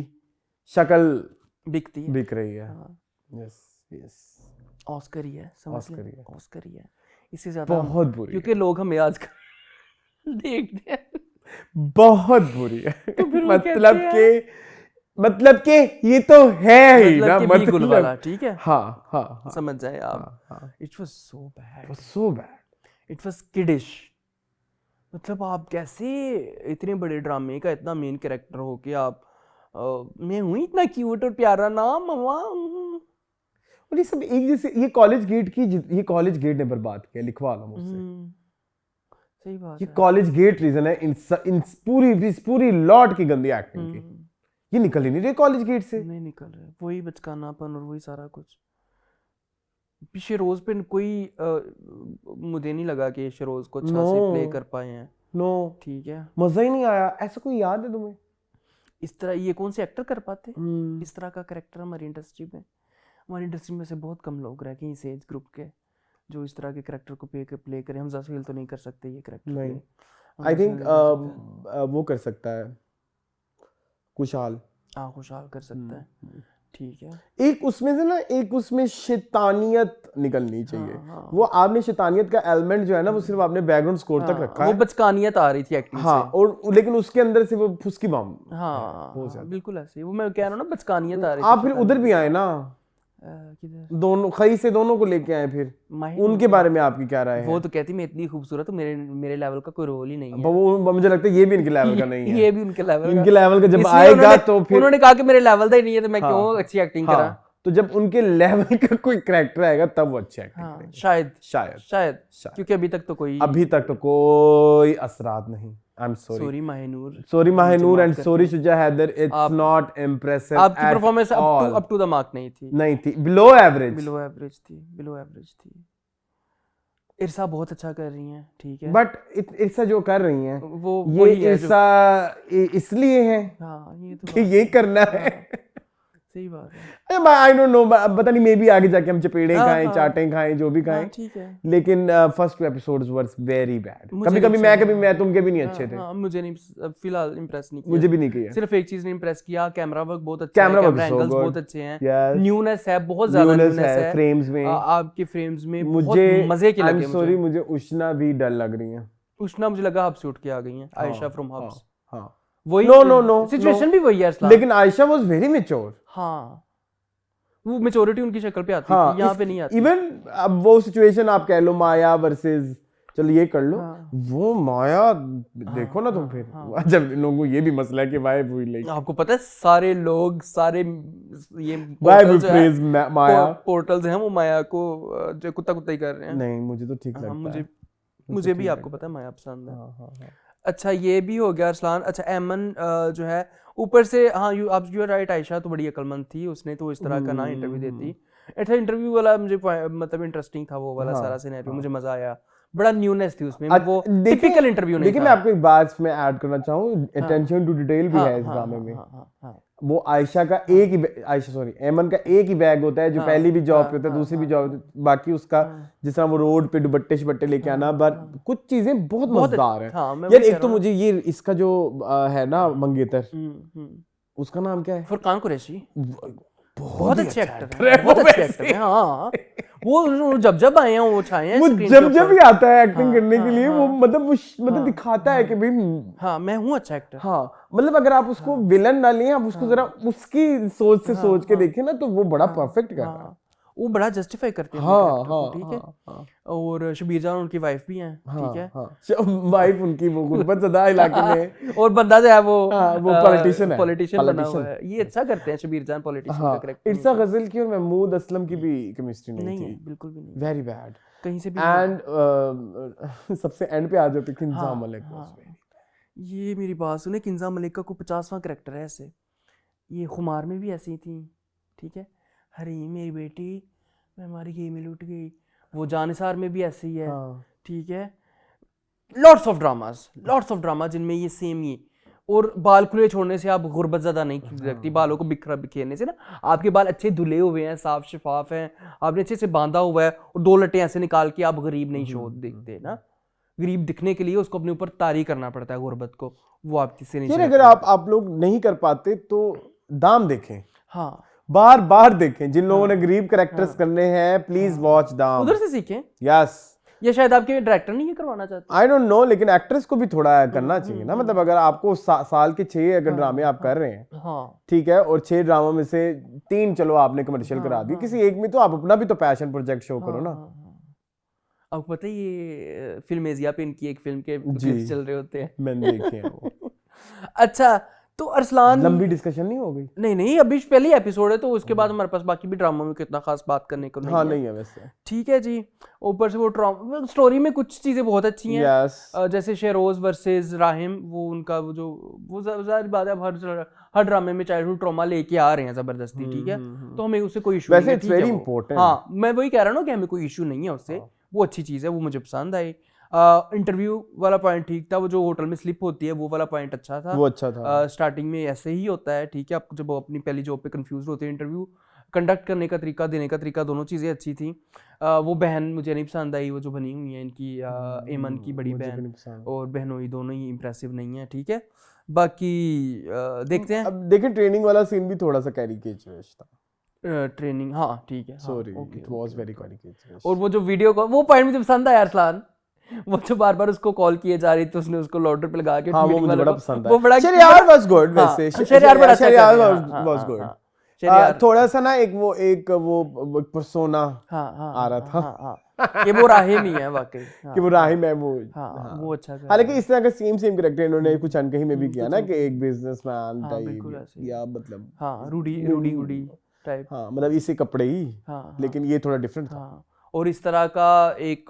शक्ल बिक रही है। यस, ऑस्कर ही है, समझ लें, ऑस्कर ही है। इससे ज्यादा बहुत बुरी, क्योंकि लोग हमें आजकल देखते हैं, बहुत बुरी है। मतलब के ये तो है ही ना, मतलब वाला, ठीक है। हाँ, समझ जाए आप। It was so bad, it was kiddish. मतलब आप कैसे इतने बड़े ड्रामे का इतना मेन कैरेक्टर हो के आप मैं हूँ इतना क्यूट और प्यारा ना मम्मा। और ये सब एक जैसे, ये कॉलेज गेट ने बर्बाद किया, लिखवा लो मुझसे। सही बात ये है। कॉलेज गेट रीजन है इन पूरी लॉट की गंदी एक्टिंग की। ये निकल ही नहीं रहे कॉलेज गेट से। नहीं निकल रहे, वही बचकानापन और वही सारा कुछ। शेरोज पे कोई मुझे नहीं लगा कि शेरोज को अच्छा से प्ले कर पाए हैं। नो, ठीक है, मजा ही नहीं आया। ऐसा कोई याद है तुम्हें? इस तरह ये कौन से एक्टर कर पाते इस तरह का कैरेक्टर हमारी इंडस्ट्री में? हमारी इंडस्ट्री में से बहुत कम लोग रह गए इस एज ग्रुप के जो इस तरह के कैरेक्टर को प्ले करें। हमजा फील तो नहीं कर सकते ये कैरेक्टर। नहीं, आई थिंक वो कर सकता है खुशहाल। हाँ, खुशहाल कर सकता है। ठीक है, एक उसमें से ना, एक उसमें शैतानियत निकलनी चाहिए। हाँ। वो आपने शैतानियत का एलिमेंट जो है ना, वो सिर्फ आपने बैकग्राउंड स्कोर तक रखा वो है। बचकानियत आ रही थी एक्टिंग हाँ, और लेकिन उसके अंदर से वो फुसकी बम। हाँ, हो जाता। बिल्कुल ऐसे वो मैं कह रहा हूँ ना, बचकानियत आ रही थी। आप फिर उधर भी आए ना, किधर? दोनों खई से दोनों को लेके आए। फिर माहिर उनके बारे में आपकी क्या राय है? वो तो कहती मैं इतनी खूबसूरत हूँ, मेरे लेवल का कोई रोल ही नहीं है। वो मुझे लगता है ये भी इनके लेवल का नहीं है। ये भी उनके लेवल इनके लेवल का जब इसलिए आएगा तो फिर उन्होंने कहा कि मेरे लेवल का ही नहीं है तो मैं क्यों अच्छी एक्टिंग करा। तो जब उनके लेवल का कोई कैरेक्टर आएगा तब वो अच्छी एक्टिंग करेंगे। शायद क्योंकि अभी तक तो कोई असरात नहीं। I am sorry Mahnoor and sorry Shuja Haider, it's not impressive. आपकी performance up to the mark नहीं थी, बिलो एवरेज थी। इरसा बहुत अच्छा कर रही हैं, ठीक है, बट इरसा जो कर रही हैं वो ये इरसा इसलिए है ये तो कि ये करना है। सही बात है। आई डोंट नो, पता नहीं, मे बी आगे जाके हम चपेड़े खाएं, चाटें खाएं, जो भी खाएं, ठीक है, लेकिन first two episodes were very bad. कभी मैं तुमके भी नहीं अच्छे थे। मुझे नहीं, फिलहाल इंप्रेस नहीं किया। मुझे भी नहीं किया। सिर्फ एक चीज ने इंप्रेस किया, कैमरा वर्क बहुत अच्छा है, कैमरा एंगल्स बहुत अच्छे हैं, न्यूनेस है, बहुत ज्यादा न्यूनेस है फ्रेम्स में, आपके फ्रेम्स में मुझे मजे के लगे। सॉरी, मुझे उष्णा भी डर लग रही है। उष्णा मुझे लगा हब से उठ के आ गई हैं, आयशा फ्रॉम हब्स। हाँ, वही नो सिचुएशन भी वही है असला। लेकिन आयशा वाज वेरी मैच्योर। हाँ, वो मैच्योरिटी उनकी शक्ल पे आती थी, यहाँ पे नहीं आती। इवन अब वो सिचुएशन आप कह लो माया वर्सेस, चलो ये कर लो, वो माया देखो ना तुम। फिर जब लोगों को ये भी मसला है कि वाई वी लाइक, आपको पता है सारे लोग ये why we praise Maya, portals हैं वो माया को जो कुत्ता ही कर रहे हैं। नहीं, मुझे तो ठीक लगता है। मुझे भी, आपको पता है माया पसंद है। अच्छा, ये भी हो गया अरसलान। अच्छा, एमन जो है ऊपर से, हाँ यू आर राइट, आयशा तो बड़ी अक्लमंद थी, उसने तो इस तरह का ना इंटरव्यू देती। अच्छा, इंटरव्यू वाला मुझे मतलब इंटरेस्टिंग था, वो वाला सारा सिनेरियो मुझे मजा आया, बड़ा न्यूनेस थी उसमें, वो टिपिकल इंटरव्यू नहीं था। देखिए, मैं आपको एक बात में ऐड करना चाहूँ, अटेंशन टू डिटेल भी है इस ड्रामे में। वो आयशा का एमन का एक ही बैग होता है, जो पहली भी जॉब पे होता है, दूसरी भी जॉब, बाकी उसका जिस तरह वो रोड पे दुपट्टे लेके आना, बट कुछ चीजें बहुत मजेदार है यार। एक तो मुझे ये इसका जो है ना मंगेतर, उसका नाम क्या है? फुरकान कुरैशी, बहुत अच्छे एक्टर है, बहुत अच्छे एक्टर है। हाँ, वो जब आए हैं वो छाए हैं, वो जब ही आता है एक्टिंग करने के लिए, वो मतलब दिखाता है कि भाई हाँ मैं हूँ अच्छा एक्टर। हाँ, मतलब अगर आप उसको विलन ना लें, आप उसको जरा उसकी सोच से सोच के देखें ना, तो वो बड़ा परफेक्ट कर रहा है, वो बड़ा जस्टिफाई करते हैं हाँ, ठीक है। और शबीर जान उनकी वाइफ भी हैं, ठीक है, वाइफ उनकी वो गुरबत ज़दा इलाके में, और बंदा जो है वो पॉलिटिशियन बना हुआ है। ये अच्छा करते हैं शबीर जान पॉलिटिशियन का कैरेक्टर। इरसा गजल की और महमूद असलम की भी केमिस्ट्री नहीं थी, बिल्कुल भी नहीं, वेरी बैड कहीं से भी। एंड सबसे एंड पे आ जाते किंजा मलिक। ये मेरी बात सुने, किंजा मलिक का कोई 50वां कैरेक्टर है ऐसे, ये खुमार में भी ऐसी थी, ठीक है, अरे मेरी बेटी मैं हमारी गेम में लूट गई, वो जानिसार में भी ऐसे ही है, ठीक है। लॉट्स ऑफ ड्रामा जिनमें ये सेम ही, और बाल खुले छोड़ने से आप गुर्बत ज़्यादा नहीं लगती, बालों को बिखेरने से ना, आपके बाल अच्छे धुले हुए हैं, साफ शफाफ हैं, आपने अच्छे से बांधा हुआ है, और 2 लट्टे ऐसे निकाल के आप गरीब नहीं शो दिखते ना। गरीब दिखने के लिए उसको अपने ऊपर तारी करना पड़ता है गुर्बत को, वो आप किसी नहीं। अगर आप लोग नहीं कर पाते तो दाम देखें, हाँ बार देखें, जिन लोगों ने गरीब कैरेक्टर्स करने हैं, प्लीज वॉच दाम, उधर से सीखें। यस, ये शायद आपके डायरेक्टर नहीं ये करवाना चाहते, आई डोंट नो, लेकिन एक्ट्रेस को भी थोड़ा करना चाहिए ना। मतलब अगर आपको साल के 6 अगर ड्रामे आप कर रहे हैं, ठीक है, और 6 ड्रामों में से 3 चलो आपने कमर्शियल करा दी, किसी एक में तो आप अपना भी तो पैशन प्रोजेक्ट शो करो ना। अब पता है ये फिल्म एजिया पे इनकी एक फिल्म के क्लिप्स चल रहे होते हैं, मैंने देखे हैं वो। अच्छा, तो अरसलान लंबी डिस्कशन नहीं हो गई? नहीं अभी पहली एपिसोड है, तो उसके बाद हमारे पास बाकी भी ड्रामा में कितना खास बात करने को नहीं हाँ है। नहीं है वैसे। ठीक है जी। ऊपर से वो स्टोरी में कुछ चीजें बहुत अच्छी हैं। यस। जैसे शेरोज वर्सेस राहिम, वो उनका वो जाहिर बात है, हर ड्रामे में चाइल्डहुड ट्रॉमा लेके आ रहे हैं जबरदस्ती, ठीक है, तो हमें उससे कोई इशू नहीं है। वैसे इट्स वेरी इंपॉर्टेंट। हाँ, मैं वही कह रहा हूँ ना कि हमें कोई इशू नहीं है उससे, वो अच्छी चीज़ है, वो मुझे पसंद आई। इंटरव्यू वाला पॉइंट ठीक था, वो जो होटल में स्लिप होती है वो वाला पॉइंट अच्छा था, वो अच्छा था। स्टार्टिंग में ऐसे ही होता है, ठीक है, आप जब अपनी पहली जॉब पे कंफ्यूज होते हैं, इंटरव्यू कंडक्ट करने का तरीका, देने का तरीका, दोनों चीज़ें अच्छी थी। वो बहन मुझे नहीं पसंद आई, वो जो बनी हुई है इनकी एमन की बड़ी बहन और बहनोई दोनों ही इंप्रेसिव नहीं है, ठीक है। बाकी देखते हैं। अब देखिए ट्रेनिंग वाला सीन भी थोड़ा सा कैरिकेचरिश था। ट्रेनिंग, हाँ ठीक है, sorry it was very caricaturish. और वो जो वीडियो का वो पॉइंट मुझे पसंद आया अरसलान, वो जो बार बार उसको कॉल किए जा रही थी, उसने उसको लाउडर पे लगा के, हाँ वो मुझे बड़ा पसंद वो बड़ा शरियार वाज गुड वैसे। शरियार बड़ा अच्छा शरियार कर वाज गुड। थोड़ा सा ना एक वो पर्सोना आ रहा था कि वो राहिम ही है वाकई, कि वो राहिम है वो। वो अच्छा कर। हालांकि इस तरह का सेम कैरेक्टर इन्होंने कुछ अनकही में भी किया ना, कि एक बिजनेसमैन टाइप या मतलब हाँ रूडी टाइप, हाँ मतलब इसी कपड़े ही, लेकिन ये थोड़ा डिफरेंट था। और इस तरह का एक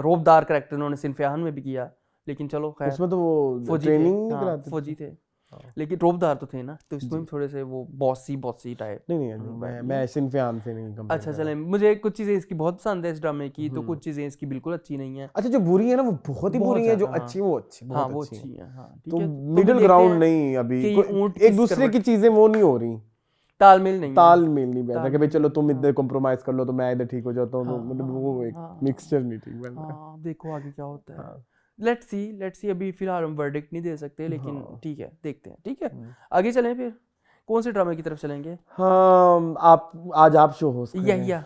रोबदार कैरेक्टर उन्होंने सिनफियान में भी किया, लेकिन चलो खैर उसमें तो वो ट्रेनिंग नहीं कराते, फौजी थे, लेकिन रोबदार तो थे ना, तो इसमें थोड़े से वो बॉसी टाइप। नहीं मैं सिनफियान से नहीं कंपेयर। अच्छा चलें, मुझे कुछ चीज़ें इसकी बहुत पसंद है इस ड्रामे की, तो कुछ चीज़ें इसकी बिल्कुल अच्छी नहीं है। अच्छा जो बुरी है ना वो बहुत ही बुरी है, जो अच्छी वो अच्छी हाँ बहुत वो अच्छी अच्छी है, हाँ तो मिडिल ग्राउंड नहीं अभी, एक दूसरे की चीजें वो नहीं हो रही, तालमेल नहीं बैठा कि भाई चलो तुम इधर कॉम्प्रोमाइज कर लो तो मैं इधर ठीक हो जाता हूँ, तो मतलब वो एक मिक्सचर नहीं ठीक बन रहा। देखो आगे क्या होता है, लेट्स सी। अभी फिलहाल हम वर्डिक्ट नहीं दे सकते, लेकिन ठीक है, देखते हैं, ठीक है। आगे चलें फिर, कौन से ड्रामे की तरफ चलेंगे? हाँ आज आप शो होस्ट या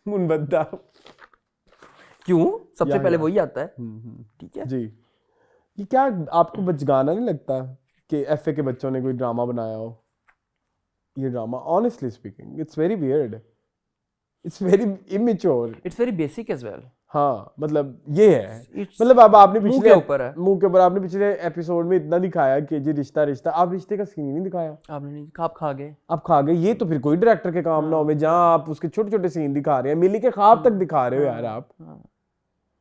मुनबद्दा क्यों सबसे पहले वही आता है, ठीक है जी। ये क्या आपको बचगाना नहीं लगता कि एफए के बच्चों ने कोई ड्रामा बनाया हो? ये drama honestly speaking it's very weird, it's very immature, it's very basic as well. हाँ मतलब ये है, मतलब अब आपने मुंह के ऊपर आपने पिछले एपिसोड में इतना दिखाया कि जी रिश्ता, आप रिश्ते का सीन ही नहीं दिखाया, आपने नहीं, आप खा गए। ये तो फिर कोई डायरेक्टर के काम ना हो, जहाँ आप उसके छोटे छोटे सीन दिखा रहे हैं, मिली के ख्वाब तक दिखा रहे हो यार आप,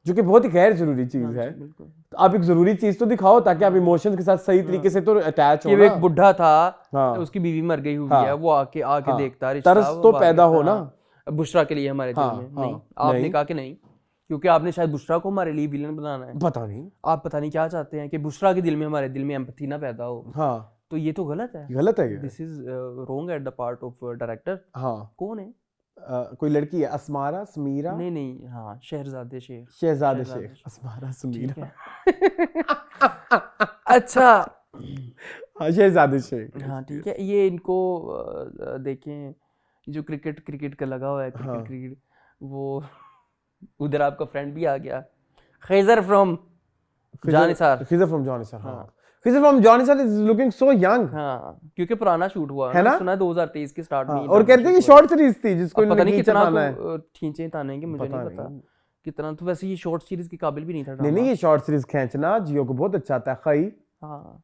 जो कि बहुत ही गैर जरूरी चीज है। तो आप एक जरूरी चीज तो दिखाओ ताकि आप इमोशंस के साथ सही तरीके से तो अटैच हो ना। एक बुढ़ा था, उसकी बीवी मर गई हुई है, वो आके देखता रिश्ता, तरस तो पैदा हो ना बुशरा के लिए हमारे दिल में। नहीं, आपने कहा कि नहीं, क्योंकि आपने शायद बुशरा को हमारे लिए विलन बनाना है, पता नहीं आप पता नहीं क्या चाहते हैं कि बुशरा के दिल में, हमारे दिल में एम्पैथी ना पैदा हो। हाँ तो ये तो गलत है ये। This is wrong at the part of director. हाँ कौन है? कोई लड़की है, असमारा समीरा, नहीं, हाँ शहजादे शेख असमारा समीरा अच्छा हाँ शहजादे शेख, हाँ ठीक है। ये इनको देखें, जो क्रिकेट का लगा हुआ है, क्रिकेट वो उधर आपका फ्रेंड भी आ गया, खैजर फ्रॉम जानिसार। हाँ Khizar from Jaan Nisar is looking so young. हाँ क्योंकि पुराना शूट हुआ है ना, सुना 2023 के स्टार्ट में, और कहते हैं कि शॉर्ट सीरीज थी जिसको पता नहीं कितना है खींचे ताने के, मुझे नहीं पता कितना, तो वैसे ये शॉर्ट सीरीज के काबिल भी नहीं था। नहीं ये शॉर्ट सीरीज खींचना जियो को बहुत अच्छा आता है खई। हाँ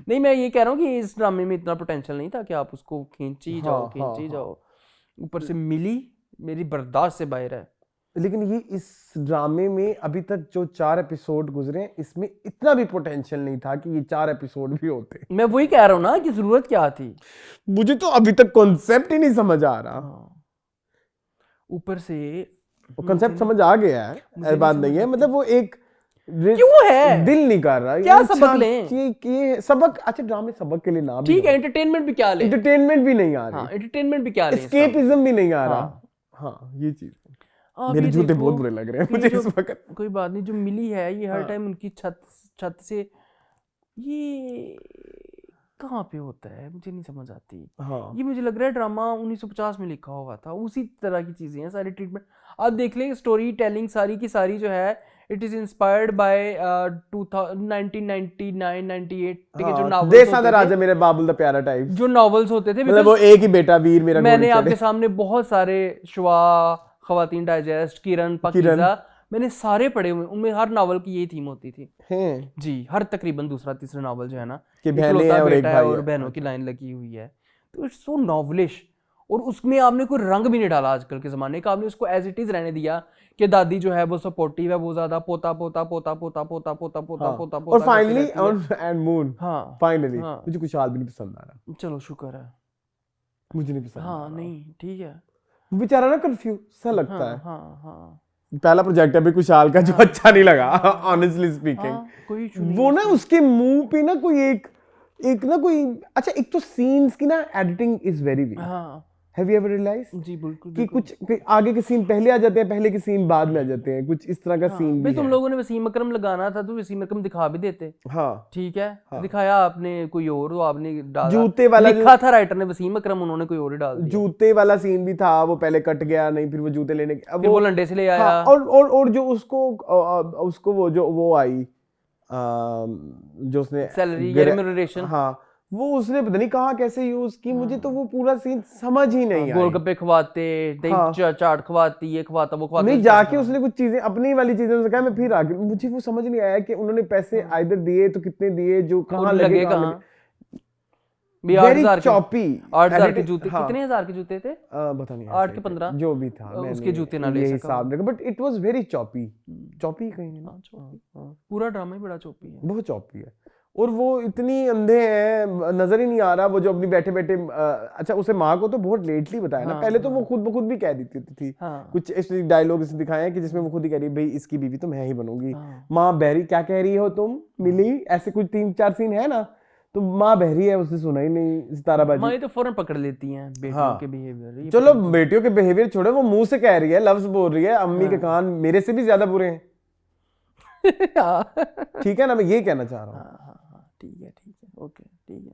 नहीं, मैं ये कह रहा हूँ कि इस ड्रामे में इतना पोटेंशियल नहीं था कि आप उसको खींची जाओ। ऊपर से मिली मेरी बर्दाश्त से बाहर है। लेकिन ये इस ड्रामे में अभी तक जो 4 एपिसोड गुजरे इसमें इतना भी पोटेंशियल नहीं था कि ये 4 एपिसोड भी होते। मैं वही कह रहा हूँ ना कि जरूरत क्या थी, मुझे तो अभी तक कॉन्सेप्ट ही नहीं समझ आ रहा। ऊपर से कॉन्सेप्ट समझ आ गया है, ऐसी बात नहीं है, मतलब वो एक क्यों है दिल नहीं कर रहा क्या सबक लें कि सबक, अच्छा ड्रामे सबक के लिए ना ठीक है, एंटरटेनमेंट भी क्या ले, एंटरटेनमेंट भी नहीं आ रही, एंटरटेनमेंट भी क्या ले, एस्केपिज्म भी नहीं आ रहा। हाँ ये चीज मेरे जूते बहुत बुरे लग रहे हैं मुझे इस वक्त। कोई बात नहीं, जो मिली है ये हर टाइम उनकी छत से ये कहाँ पे होता है मुझे नहीं समझ आती। ये मुझे लग रहा है ड्रामा 1950 में लिखा हुआ था, उसी तरह की चीजें हैं सारी, ट्रीटमेंट आप देख लें, स्टोरी टेलिंग सारी की सारी जो है इट इज इंस्पायर्ड बाय 1999-98 के जो नॉवेल्स देसा दा राजा मेरे बाबुल दा प्यारा टाइप जो नॉवेल्स होते थे, मतलब वो एक ही बेटा वीर मेरा। मैंने आपके सामने बहुत सारे शुआ, खवातीन डाइजेस्ट, किरण, पाकीज़ा, मैंने सारे पढ़े हुए, उनमें हर नावल की यही थीम होती थी हैं जी। हर तकरीबन दूसरा तीसरा नावल जो है ना, कि बहनें इकलौता हैं और एक बेटा है भाई और है। बहनों की लाइन लगी हुई है, तो इट्स सो नॉवलिश। और उसमें आपने कोई रंग भी नहीं डाला आजकल के ज़माने का, आपने उसको एज इट इज़ रहने दिया कि दादी जो है वो सपोर्टिव है, वो ज़्यादा पोता पोता पोता पोता पोता पोता पोता हाँ, पोता और पोता फाइनली करती रहती है। एंड मून हाँ फाइनली हाँ। मुझे खुशहाल भी नहीं पसंद आ रहा, चलो शुक्र है। मुझे नहीं पसंद आ हाँ रहा। नहीं ठीक है। बेचारा ना कंफ्यूज सा लगता हाँ है। हाँ हाँ पहला प्रोजेक्ट है भी खुशहाल का जो अच्छा नहीं लगा ऑनेस्टली स्पीकिंग। हाँ, कोई issue नहीं वो ना उसके मुंह पे ना कोई एक ना कोई अच्छा, एक तो सीन्स की ना एडिटिंग इज वेरी वीक। हाँ हैव यू एवर रियलाइज्ड जी बिल्कुल कि कुछ आगे के सीन पहले आ जाते हैं, पहले के सीन बाद में आ जाते हैं, कुछ इस तरह का सीन भाई भी तुम है। लोगों ने वसीम अकरम लगाना था तो वसीम अकरम दिखा भी देते, हाँ ठीक है। दिखाया आपने कोई और, तो आपने डाला जूते वाला लिखा था राइटर ने वसीम अकरम, उन्होंने कोई और ही डाल दिया। जूते वाला सीन भी था, वो पहले कट गया नहीं, फिर वो जूते लेने अब फिर वो लंडे से ले आया। हाँ, और जो उसको वो आई जो उसने सैलरी रेम्यूनरेशन, हाँ, वो उसने पता नहीं कहाँ कैसे यूज की, मुझे तो वो पूरा सीन समझ ही नहीं आया। गोलगप्पे खवाते, दही चाट खवाती, ये खवाता वो खवाता, नहीं जाके उसने कुछ चीजें अपनी वाली चीजें उसने कहा, मैं फिर आगे मुझे वो समझ नहीं आया कि उन्होंने पैसे आइदर दिए तो कितने दिए, जो कहाँ लगे कहाँ। Very choppy. 8,000 के जूते, कितने हजार के जूते थे? पता नहीं 8 के 15 जो भी था, उसके जूते ना ले ये सका, हिसाब रखा, but it was very choppy कहीं ना, पूरा ड्रामा ही बड़ा चौपी है, बहुत चॉपी है। और वो इतनी अंधे हैं, नजर ही नहीं आ रहा वो जो अपनी बैठे बैठे अच्छा उसे माँ को तो बहुत लेटली बताया ना, पहले तो वो खुद ब खुद भी कह देती थी। कुछ ऐसे डायलॉग इसने दिखाए हैं कि जिसमें वो खुद ही कह रही भाई इसकी बीवी तो मैं ही बनूंगी। माँ बहरी क्या कह रही हो तुम मिली, ऐसे कुछ 3-4 सीन है ना, तो माँ बहरी है, उसने सुना ही नहीं सितारा बाजी। माँ ये तो फौरन पकड़ लेती हैं बेटियों के बिहेवियर। चलो बेटियों के बिहेवियर छोड़ो, वो मुंह से कह रही है, लफ्ज बोल रही है, अम्मी के कान मेरे से भी ज्यादा बुरे हैं। ठीक है ना, मैं ये कहना चाह रहा हूँ। ठीक है ओके ठीक है।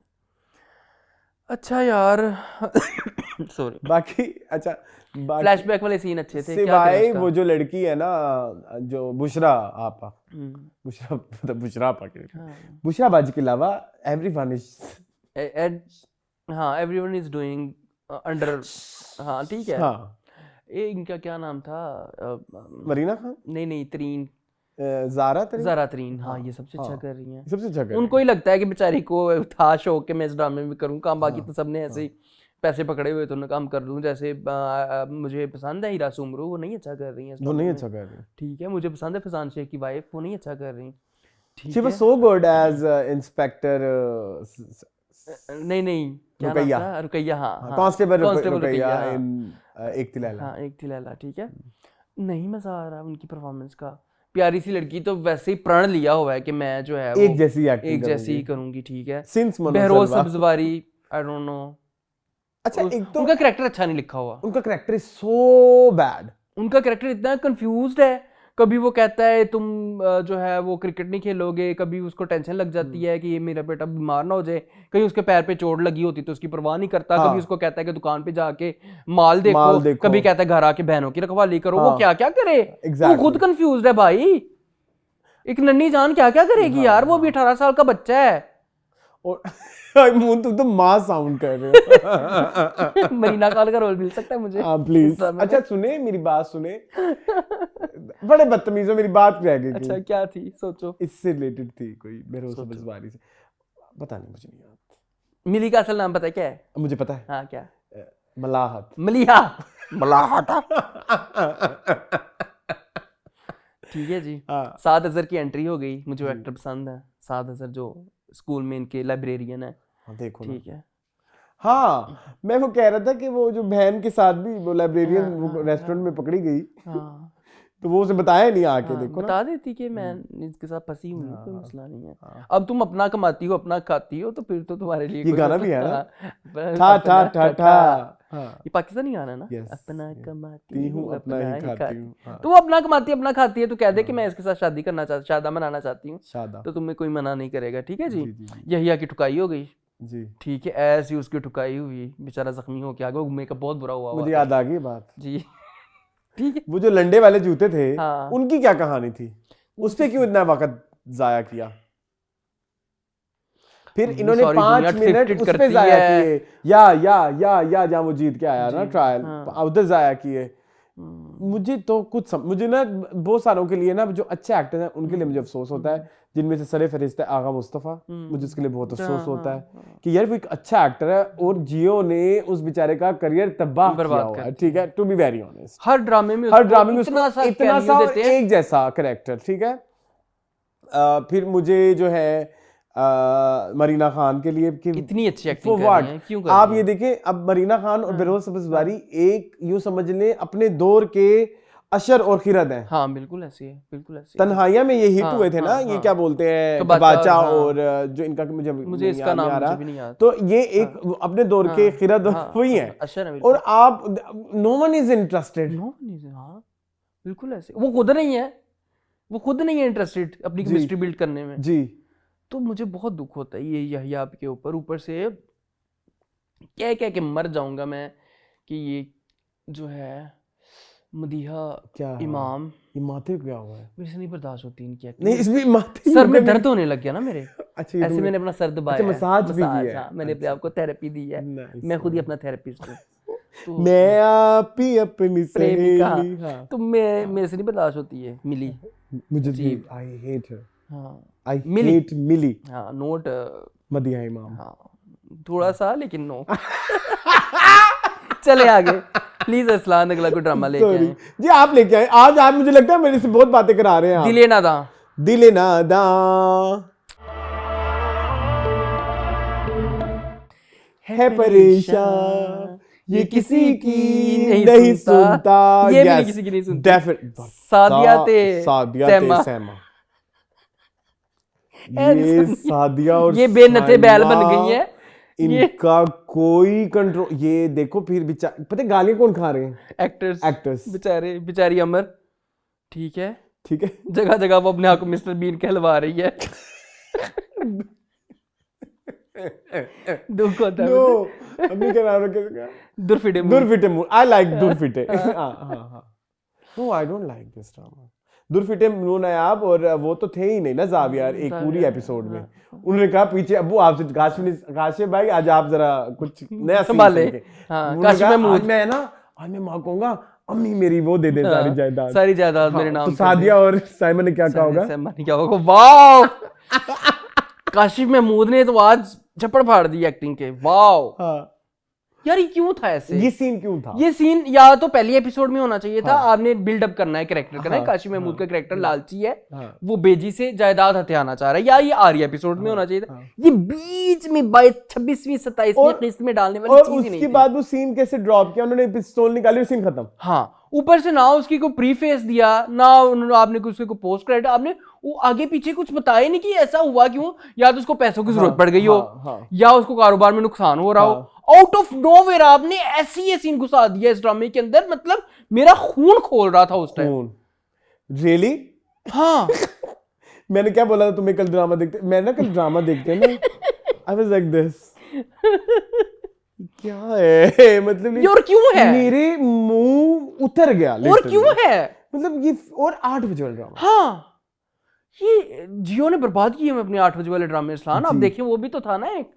अच्छा यार सॉरी। बाकी अच्छा फ्लैशबैक वाले सीन अच्छे थे। सिवाय वो जो लड़की है ना, जो बुशरा आपा, बुशरा आपा के बुशरा बाजी के अलावा एवरीवन इज हाँ एवरीवन इज डूइंग अंडर, हाँ ठीक है। हाँ, ये इनका क्या नाम था? मरीना खान नहीं तरीन, ज़ारा तरीन, हाँ ये सबसे अच्छा कर रही हैं, सबसे अच्छा कर उनको ही लगता है कि बेचारी को था शौक के मैं इस ड्रामे में करूँ काम, बाकी तो सबने ऐसे ही पैसे पकड़े हुए तो मैं काम कर लूँ। जैसे मुझे पसंद है हीरा सुमरू, वो नहीं अच्छा कर रही है, वो नहीं अच्छा कर रही, ठीक है। मुझे पसंद है फैजान शेख की वाइफ, वो नहीं अच्छा कर रही, she was so good as inspector नहीं क्या नाम था? रुकैया, हाँ कांस्टेबल रुकैया इन एक तिलैला, हाँ एक तिलैला, ठीक है। नहीं मजा आ रहा उनकी परफॉर्मेंस का। प्यारी सी लड़की तो वैसे ही प्रण लिया हुआ है कि मैं जो है एक जैसी एक्टिंग एक जैसी ही करूंगी, ठीक है। Since Behroz Sabzwari, I don't no. अच्छा एक तो उनका कैरेक्टर अच्छा नहीं लिखा हुआ, उनका कैरेक्टर इज सो बैड, उनका कैरेक्टर इतना कंफ्यूज्ड है। कभी वो कहता है तुम जो है वो क्रिकेट नहीं खेलोगे, कभी उसको टेंशन लग जाती है कि ये मेरा बेटा बीमार ना हो जाए, कहीं उसके पैर पे चोट लगी होती तो उसकी परवाह नहीं करता। कभी उसको कहता है कि दुकान पे जाके माल देखो, कभी कहता है घर आके बहनों की रखवाली करो। वो क्या क्या करे, वो खुद कंफ्यूज्ड है भाई। एक नन्ही जान क्या क्या करेगी यार, वो भी 18 साल का बच्चा है। और तुम तो माँ साउंड कर रहे हो। मरीना खान का रोल मिल सकता है मुझे? हाँ प्लीज। अच्छा सुने मेरी बात सुने, बड़े बदतमीज हो, मेरी बात रह गई। अच्छा क्या थी, सोचो। इससे रिलेटेड थी कोई बहरोज सब्जवारी से, पता नहीं, मुझे नहीं याद। मिली का असल नाम पता है क्या है? मुझे पता है। हाँ क्या? मलाहत, मलिहा, मलाहत। ठीक है जी। साद अजहर की एंट्री हो गई, मुझे एक्टर पसंद है साद अजहर, जो स्कूल में इनके लाइब्रेरियन है। देखो ठीक है। हाँ मैं वो कह रहा था कि वो जो बहन के साथ भी वो लाइब्रेरियन रेस्टोरेंट में पकड़ी गई, तो वो उसे बताया नहीं आके, देखो बता देती कि मैं इसके साथ फंसी हुई हूँ, कोई मसला नहीं है। अब तुम अपना कमाती हो अपना खाती हो, तो फिर तो तुम्हारे लिए ये गाना भी है ना, ठा ठा ठा ठा, ये पाकिस्तानी गाना है ना, अपना कमाती हूँ अपना ही खाती हूँ। तो वो अपना कमाती अपना खाती है, तो कह दे कि मैं इसके साथ शादी करना चाहती, शादा मनाना चाहती हूँ, तो तुम्हें कोई मना नहीं करेगा। ठीक है जी। यही की ठुकाई हो गई जी, ठीक है। ऐसी उसकी ठुकाई हुई, बेचारा जख्मी हो गया, मेकअप बहुत बुरा हुआ। मुझे याद आ गई बात जी, ठीक है। वो जो लंडे वाले जूते थे, हाँ। उनकी क्या कहानी थी, उस पे क्यों इतना वक्त जाया किया? फिर इन्होंने 5 मिनट उस पे जाया किए, या जहाँ वो जीत के आया ना ट्रायल, उधर जाया किए। मुझे तो मुझे ना बहुत सारों के लिए ना जो अच्छे एक्टर हैं उनके लिए मुझे अफसोस होता है, जिनमें से सरे फहरिस्त है आगा मुस्तफ़ा। मुझे उसके लिए बहुत अफसोस होता है कि यार वो एक अच्छा एक्टर है और जियो ने उस बेचारे का करियर तबाह किया हुआ है, ठीक है, टू बी वेरी ऑनेस्ट। हर ड्रामे में उसको इतना सा एक जैसा कैरेक्टर, ठीक है। फिर मुझे जो है मरीना खान के लिए कि इतनी अच्छी एक्टिंग कर रही हैं, क्यों कर आप रही ये देखें, अब मरीना खान और बेरोज सब्ज़वारी एक यूं समझ लें अपने दौर के अशर और खिरद हैं। हाँ बिल्कुल ऐसी है, बिल्कुल ऐसी। तन्हाइया में ये हिट हुए थे ना, ये क्या बोलते हैं बाचा, और जो इनका मुझे इसका नाम मुझे भी नहीं याद। तो ये एक अपने दौर के खिरद हुई हैं, और आप नो वन इज इंटरेस्टेड। हाँ बिल्कुल ऐसे, वो खुद नहीं है इंटरेस्टेड अपनी केमिस्ट्री बिल्ड करने में जी। तो मुझे बहुत दुख होता है ये यहिया के ऊपर से कह के मर जाऊंगा मैं कि ये जो है मदीहा क्या इमाम, ये माथे क्या हुआ है? मेरे से नहीं बर्दाश्त होती इनकी एक्टिंग। नहीं इसमें माथे सर में दर्द होने लग गया ना मेरे। अच्छा, ऐसे मैंने अपना सर दबाया, मसाज भी की है। हाँ, मैंने अपने आप को थेरेपी दी है, मैं खुद ही अपना थेरेपिस्ट हूँ। तो मैं आप ही अपनी प्रेमिका, सहेली, हाँ। तो मेरे से नहीं बर्दाश्त होती है मिली। मुझे भी आई हेट हर, हाँ आई हेट मिली। हाँ नोट मदीहा इमाम। हाँ थोड़ा सा, लेकिन नो। चले आगे प्लीज असलान, अगला कोई ड्रामा लेके आए। जी आप लेके आए आज। आप मुझे लगता है मेरे से बहुत बातें करा रहे हैं आप। दिले नादा, दिले नादा है परेशान, ये किसी की नहीं सुनता, ये भी किसी की नहीं सुनता। सादियाते सहमा, ये सादिया और ये बेनते बैल बन गई है, इनका कोई कंट्रोल। ये देखो फिर पता है गालियां कौन खा रहे हैं? एक्टर्स बेचारी अमर, ठीक है जगह जगह वो अपने आप को मिस्टर बीन कहलवा रही है। दुख होता है। नो अभी क्या नाम रखेगा? दुरफिटे मूड। आई लाइक दुरफिटे। No I don't like this drama. दुरफिटे मूड है आप, और वो तो थे ही नहीं ना जावियार एक पूरी एपिसोड में। उन्होंने कहा पीछे अब्बू आपसे काशिफ भाई आज आप जरा कुछ नया संभाले। हाँ, काशिफ महमूद, मैं ना आज मैं माँ कहूंगा अम्मी मेरी वो दे दे सारी जायदाद मेरे नाम। तो सादिया और साइमन ने क्या कहा होगा? वाओ, काशिफ महमूद ने तो आज झपड़ फाड़ दी एक्टिंग के। वाओ यार ये क्यों था ऐसे? ये सीन क्यों था? ये सीन या तो पहली एपिसोड में होना चाहिए था। आपने बिल्डअप करना है, कैरेक्टर करना है। काशिफ महमूद का कैरेक्टर लालची है, वो बेजी से जायदाद हथियाना चाह रहा है, या ये आर्य एपिसोड में होना चाहिए था। ये बीच में 26वीं 27वीं किस्त में डालने वाली चीज ही नहीं थी। उसके बाद वो सीन कैसे ड्रॉप किया उन्होंने, पिस्तौल निकाली और सीन खत्म। हाँ, ऊपर से ना उसकी कोई प्रीफेस दिया ना आपने उसके को पोस्ट क्रेडिट, आपने वो आगे पीछे कुछ बताया नहीं कि ऐसा हुआ क्यों, या तो उसको पैसों की जरूरत पड़ गई हो, या उसको कारोबार में नुकसान हो रहा हो। आउट ऑफ नोवेयर आपने ऐसी ये सीन घुसा दिया इस ड्रामे के अंदर, मतलब मेरा खून खोल रहा था उस टाइम। रियली? हाँ। मैंने क्या बोला था तुम्हें कल ड्रामा देखते? मैं ना कल ड्रामा देखते हैं ना, आई वाज लाइक दिस। क्या है मतलब ये, और क्यों है? मेरे मुंह उतर गया। और क्यों है मतलब ये, और 8 बजे वाला ड्रामा। हाँ, ये जियो ने बर्बाद किए अपने 8 बजे वाले ड्रामे। इस्लान आप देखिए, वो भी तो था ना एक,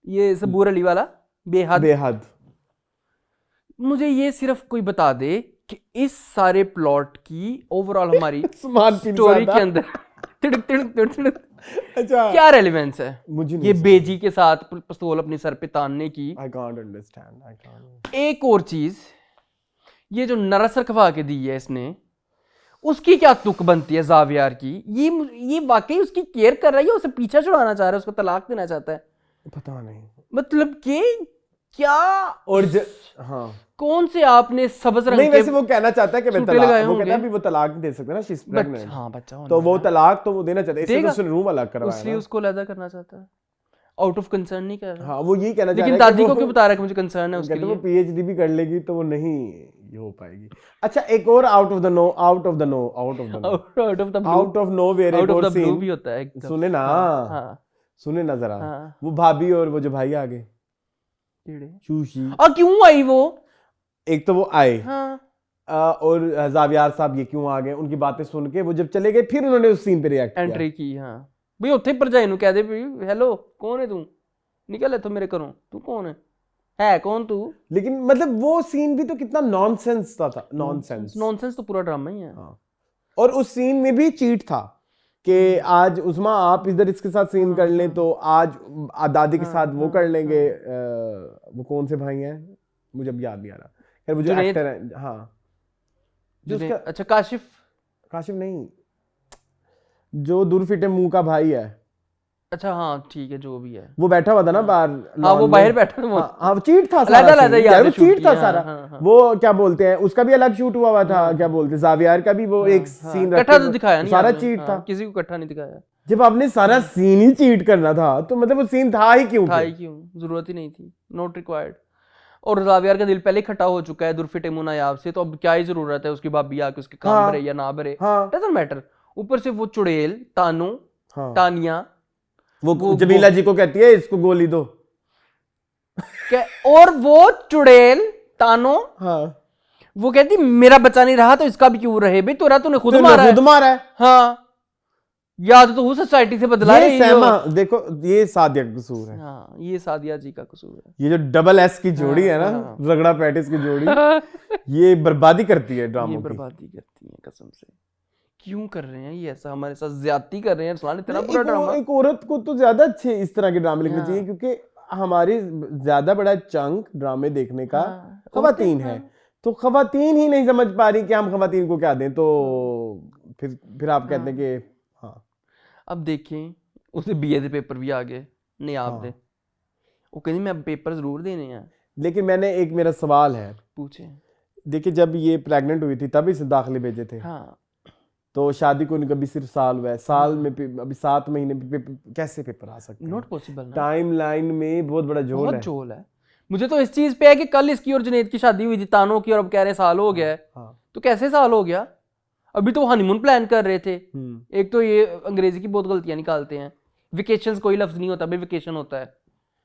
ये सबूर अली वाला बेहद। मुझे ये सिर्फ कोई बता दे कि इस सारे प्लॉट की ओवरऑल हमारी स्टोरी के अंदर अच्छा क्या रेलेवेंस है? मुझे ये बेजी के साथ पिस्तौल अपने सर पे तानने की। I can't understand. एक और चीज, ये जो नरस रखवा के दी है इसने, उसकी क्या तुक बनती है जावियार की? ये वाकई उसकी केयर कर रहा है, उसे पीछा छुड़ाना चाह रहा है, उसको तलाक देना चाहता है? पता नहीं, मतलब कि क्या, और हाँ कौन से आपने सबज रंग नहीं, वैसे वो कहना चाहता है कि मैं तलाक, वो कहता है वो तलाक दे सकते ना, शी इज प्रेग्नेंट। हाँ, बच्चा तो वो तलाक तो वो देना चाहता है, इसलिए उसने रूम अलग करवाया, इसलिए उसको अलग करना चाहता है, आउट ऑफ कंसर्न नहीं कर रहा। हाँ, वो यही कहना चाह रहा है, लेकिन दादी को क्यों बता रहा है कि मुझे कंसर्न है उसके लिए? वो पीएचडी भी कर लेगी तो वो नहीं ये हो पाएगी। अच्छा, एक और आउट ऑफ द नोवेयर एक और सीन भी होता है, सुने ना, सुने ना जरा, वो भाभी और वो जो भाई आ गए चूशी, क्यों आई वो? एक तो वो आए, और जावियार साहब ये क्यों आ गए, उनकी बातें सुन के वो जब चले गए, फिर उन्होंने उस सीन पे रिएक्ट किया, एंट्री की। हाँ भाई, उत्थे पर जाए कह दे हेलो कौन है तू, निकल है तो मेरे करो, तू कौन है? है कौन तू? लेकिन मतलब वो सीन भी तो कितना नॉनसेंस था, नॉनसेंस। नॉनसेंस तो पूरा ड्रामा ही है। हाँ। और उस सीन में भी चीट था कि आज उस्मा आप इधर इसके साथ सीन कर लें तो आज दादी के साथ वो कर लेंगे। वो कौन से भाई हैं मुझे अब याद नहीं आ रहा, खैर वो जो एक्टर है, हाँ जो उसका, अच्छा काशिफ नहीं, जो दूर फिटे मुंह का भाई है। अच्छा हाँ ठीक है, जो भी है वो बैठा हुआ था ना बाहर, हाँ वो बाहर बैठा था। हाँ चीट था अलग सारा, यार वो चीट था सारा। हाँ। वो क्या बोलते हैं, उसका भी अलग शूट हुआ था, क्या बोलते हैं जावियर का भी वो एक सीन इकट्ठा तो दिखाया नहीं, सारा चीट था, किसी को इकट्ठा नहीं दिखाया। जब आपने सारा सीन ही चीट करना था तो मतलब वो सीन था ही क्यों? जरूरत ही नहीं थी, नॉट रिक्वायर्ड। और जावियर का दिल पहले ही खटा हो चुका है दुरफिटे मुनायाब से, तो अब क्या ही जरूरत है उसकी भाभी आके उसके काम भरे या ना भरे, डजंट मैटर। ऊपर से वो चुड़ैल तानू तानिया वो जमीला जी को कहती है इसको गोली दो, और वो चुड़ैल तानो वो कहती मेरा बच्चा नहीं रहा तो इसका भी क्यों रहे भाई, तूने खुद मारा है। हाँ या तो सोसाइटी से बदला है। देखो ये सादिया का कसूर है। हाँ ये सादिया जी का कसूर है। ये जो डबल एस की जोड़ी है ना, रगड़ा पैटिस की जोड़ी, ये बर्बादी करती है ड्रामा की, बर्बादी करती है कसम से। क्यों कर रहे हैं ये ऐसा, हमारे साथ ज्यादती कर रहे हैं अरसलान, इतना बुरा ड्रामा। एक औरत को तो ज्यादा अच्छे इस तरह के ड्रामे लिखने चाहिए, क्योंकि हमारी ज्यादा बड़ा चंक ड्रामे देखने का खवातीन है, तो खवातीन ही नहीं समझ पा रही कि हम खवातीन को क्या दें, तो फिर आप कहते हैं कि हाँ। अब देखें उसे बीए के पेपर भी आ गए नहीं आप दे, वो कहती मैं पेपर जरूर देने हैं। लेकिन मैंने एक, मेरा सवाल है, पूछे। देखिए जब ये प्रेग्नेंट हुई थी तब इसे दाखिले भेजे थे, हाँ तो शादी को कभी सिर्फ साल हुआ है, साल में अभी 7 महीने कैसे पेपर आ सकते हैं? Not possible. टाइम लाइन में बहुत बड़ा झोल है। मुझे तो इस चीज पे है कि कल इसकी और जुनैद की शादी हुई थी तानों की, और अब कह रहे साल हो गया है। तो कैसे साल हो गया? अभी तो हनीमून प्लान कर रहे थे। एक तो ये अंग्रेजी की बहुत गलतियां निकालते हैं, वेकेशंस कोई लफ्ज नहीं होता भाई, वेकेशन होता है,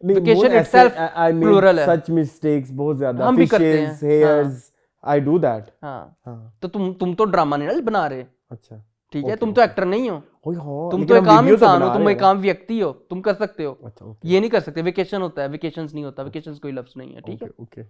वेकेशन इटसेल्फ प्लूरल है। सच मिस्टेक्स बहुत ज्यादा, हम भी करते हैं, हेयर्स, आई डू दैट। हाँ तो तुम तो ड्रामा नहीं बना रहे। अच्छा ठीक है, तुम तो एक्टर नहीं हो, तुम तो लेकिन एक हम आम वीडियो तो इंसान हो, बना तुम रहे एक आम व्यक्ति हो, तुम कर सकते हो। अच्छा, ये नहीं कर सकते, वेकेशन होता है, वेकेशंस नहीं होता, वेकेशंस कोई लफ्ज नहीं है। ठीक है ओके।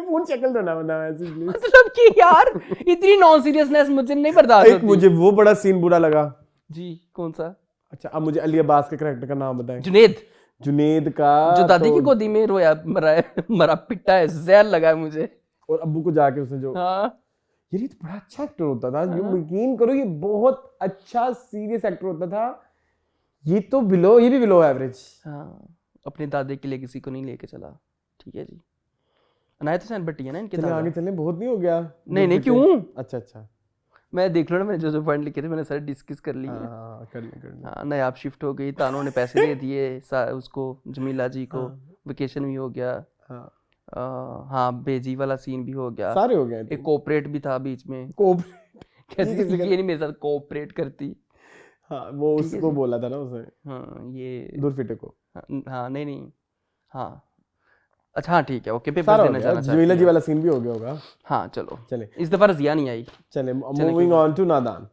फोन शक्ल तो ना बना ऐसे प्लीज। मतलब कि यार इतनी नॉन सीरियसनेस मुझे नहीं बर्दाश्त होती। मुझे वो बड़ा सीन बुरा लगा जी। कौन सा? अच्छा अब मुझे अली अब्बास के कैरेक्टर का नाम बताएं। जुनैद का, जो दादी की गोदी में रोया मरा पिटा है, जहर लगा है मुझे। और अब्बू को जाके उसने जो, ये तो बड़ा अच्छा एक्टर होता था, यकीन करो ये बहुत अच्छा सीरियस एक्टर होता था। ये भी बिलो एवरेज। हाँ अपने दादे के लिए किसी को नहीं लेके चला। ठीक है जी, अनायत हुसैन भट्टी है ना इनके दादा। आगे चले, बहुत नहीं हो गया? नहीं क्यों? अच्छा मैं देख लो ना, मैंने जो पॉइंट लिखे थे मैंने सारे डिस्कस कर लिए। कर ले। हाँ नायाब शिफ्ट हो गई, तानों ने पैसे दे दिए उसको, जमीला जी को, वेकेशन भी हो गया। हाँ बेजी वाला सीन भी हो गया, सारे हो गए। एक कोऑपरेट भी था बीच में, कहती ये नहीं मेरे साथ कोऑपरेट करती। हाँ वो उसको बोला था ना उसने। हाँ ये दूरफिटे को। हाँ नहीं हाँ अच्छा हाँ ठीक है ओके, पेपर देना चाहना चाहिए। जमीला जी वाला सीन भी हो गया होगा। हाँ चलो चले, इस दफा रजिया नहीं आई। चले मूविंग ऑन टू नादान।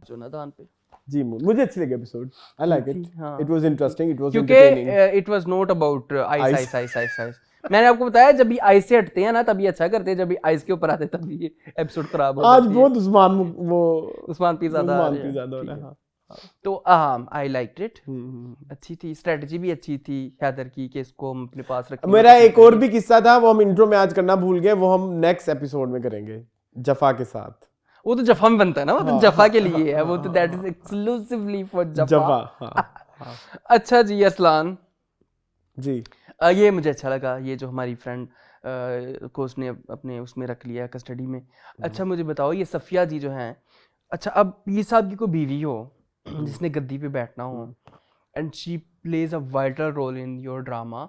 जो नादान पे जी मुझे अच्छी लगी episode, I like it, it was interesting, it was क्योंकि it was not about ice. मैंने आपको बताया जब भी आइस से हटते हैं ना तभी अच्छा करते हैं, जब भी आइस के ऊपर आते तभी ये एपिसोड खराब हो जाती है। आज बहुत उस्मान पी ज्यादा हो रहा है। तो आई लाइक्ड इट, अच्छी थी, स्ट्रेटजी भी अच्छी थी हैदर की कि इसको हम अपने पास रखें। मेरा एक और भी किस्सा था, वो हम इंट्रो में आज करना भूल गए, वो हम नेक्स्ट एपिसोड में करेंगे जफा के साथ। वो तो जफा में बनता है ना, वो तो जफा के लिए है, वो तो दैट इज एक्सक्लूसिवली फॉर जफा। अच्छा जी अरसलान जी, ये मुझे अच्छा लगा, ये जो हमारी फ्रेंड को उसने अपने उसमें रख लिया कस्टडी में। अच्छा मुझे बताओ ये सफिया जी जो हैं, अच्छा अब पीर साहब की कोई बीवी हो जिसने गद्दी पे बैठना हो and she plays a vital role in your drama,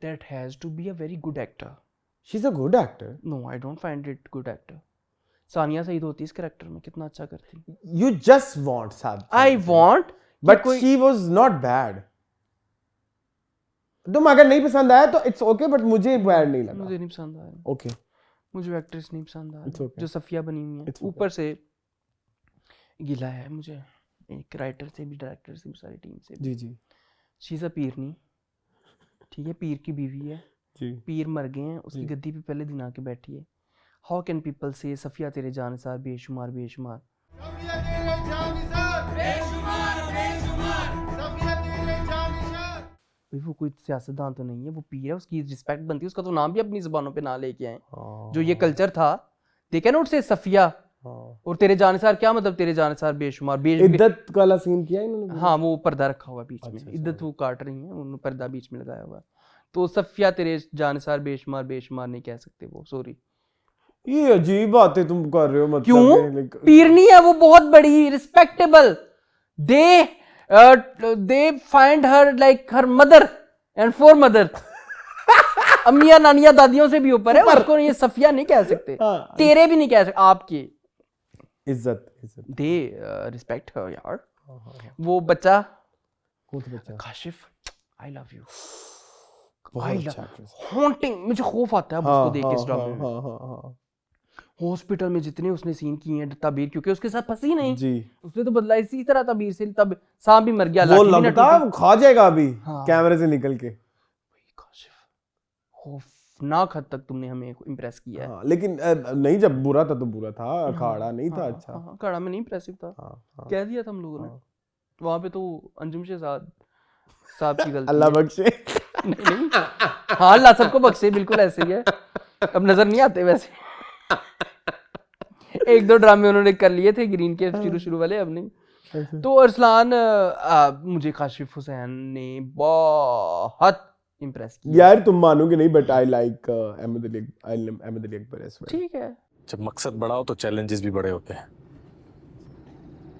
that has to be a very good actor. She's a good actor. No, I don't find it good actor. Sania Saeed होती इस कैरेक्टर में कितना अच्छा करती। You just want Saad. I want, but she was not bad. तुम अगर नहीं पसंद आया तो इट्स ओके, बट मुझे बैड नहीं लगा। मुझे नहीं पसंद आया। ओके, मुझे एक्ट्रेस नहीं पसंद आया जो सफिया बनी हुई है। ऊपर से गिला है मुझे एक राइटर से भी, डायरेक्टर से भी, सारी टीम से भी। जी जी शी इज़ अ पीरनी, ठीक है, पीर की बीवी है, जी। पीर मर गए हैं, उसकी गद्दी पे पहले दिन आके बैठी है। हाउ कैन पीपल से सफिया तेरे जानसार बेशुमार बेशुमार। भाई वो कोई सियासतदान तो नहीं है, वो पीर है, उसकी रिस्पेक्ट बनती है, उसका तो नाम भी अपनी जुबानों पे ना लेके आए। जो ये कल्चर था, दे कैन नॉट से सफिया और तेरे जानसार, क्या मतलब तेरे जानसार बेशुमार इद्दत वाला सीन किया इन्होंने। हाँ वो पर्दा रखा हुआ बीच में, इद्दत वो काट रही है, उन्होंने पर्दा बीच में लगाया हुआ। तो सफिया तेरे जानसार बेशुमार बेशुमार नहीं कह सकते वो, सॉरी। ये अजीब बातें तुम कर रहे हो, मतलब क्यों? पीरनी है वो, बहुत बड़ी, respectable. They find her like her mother and for mother. अम्मिया नानिया दादियों से भी ऊपर है, उसको ये सफिया नहीं कह सकते, तेरे भी नहीं कह सकते, आपके। इज्जत दे रिस्पेक्ट हर यार। वो बच्चा, कौन सा बच्चा? काशिफ, आई लव यू, बहुत अच्छा actress। हॉन्टिंग, मुझे खौफ आता है अब उसको देख के इस ड्रामे में। हाँ। हॉस्पिटल में जितने उसने सीन किए हैं ताबीर, क्योंकि उसके साथ फंसी नहीं जी। उसने तो बदला इसी तरह ताबीर से, तब सांप भी मर गया, वो लाठी भी ना लगता है टूटी। वो खा जाएगा अभी हाँ। कैमरे से निकल के। काशिफ, खौफनाक हद तक तुमने हमें इम्प्रेस किया है। हाँ, लेकिन नहीं, जब बुरा था तो बुरा था, अखाड़ा नहीं था अच्छा। हाँ, अखाड़ा में नहीं इम्प्रेसिव था। हाँ। कह दिया था हम लोगों ने वहां पे, तो अंजुम शेहजाद साहब की गलती अल्लाह है। बख्शे। नहीं हाँ, अल्लाह सबको बख्शे, बिल्कुल ऐसे ही है। अब नजर नहीं आते वैसे। एक दो ड्रामे उन्होंने कर लिए थे ग्रीन के शुरू वाले, अब नहीं। तो अरसलान, मुझे काशिफ हुसैन ने बहुत इम्प्रेस किया यार तुम मानोगे नहीं, but I like Ahmed Ali Akbar as well. ठीक है। जब मकसद बड़ा हो तो चैलेंजेस भी बड़े होते हैं।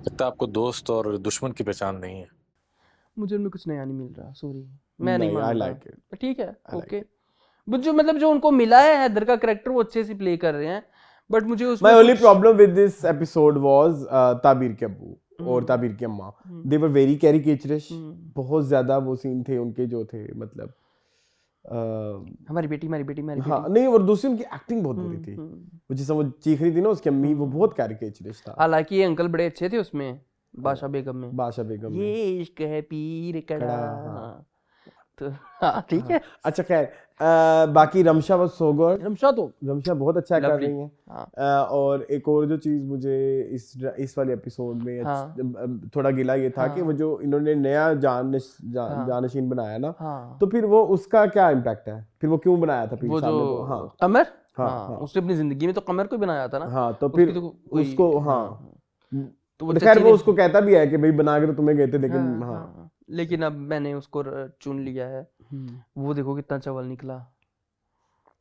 लगता है आपको दोस्त और दुश्मन की पहचान नहीं है। मुझे उनमें कुछ नया नहीं मिल रहा, सॉरी, मैं नहीं आई मान लाइक रहा। इट। ठीक है, ओके। जो मतलब जो उनको मिला है हैदर का कैरेक्टर, वो अच्छे से प्ले कर रहे हैं, बट मुझे उसमें my only problem with this episode was Tabeer के अब्बू और ताबीर की अम्मा, दे वर वेरी कैरिकेचरिश। बहुत ज्यादा वो सीन थे उनके जो थे, मतलब हमारी बेटी हाँ नहीं, और दूसरी उनकी एक्टिंग बहुत बुरी थी। वो जिसमें वो चीख रही थी ना उसकी अम्मी, वो बहुत कैरिकेचरिश था। हालांकि ये अंकल बड़े अच्छे थे उसमें, बादशाह बेगम में। बादशाह बेगम में। ये इश्क है पीर कड़ा। हाँ। तो हाँ ठीक है। अच्छा खैर, बाकी Ramsha was so good. Ramsha बहुत अच्छा कर रही हैं। और एक और जो चीज मुझे इस वाले एपिसोड में थोड़ा गिला ये था कि वो जो इन्होंने नया जानशीन बनाया ना, तो फिर वो उसका क्या इम्पैक्ट है, फिर वो क्यों बनाया था वो जो कमर, हाँ उसने अपनी जिंदगी में तो कमर को बनाया था ना। हाँ तो फिर उसको तो खैर वो उसको कहता भी है कि भाई बना के तो तुम्हें गए थे, लेकिन हाँ लेकिन अब मैंने उसको चुन लिया है। वो देखो कितना चावल निकला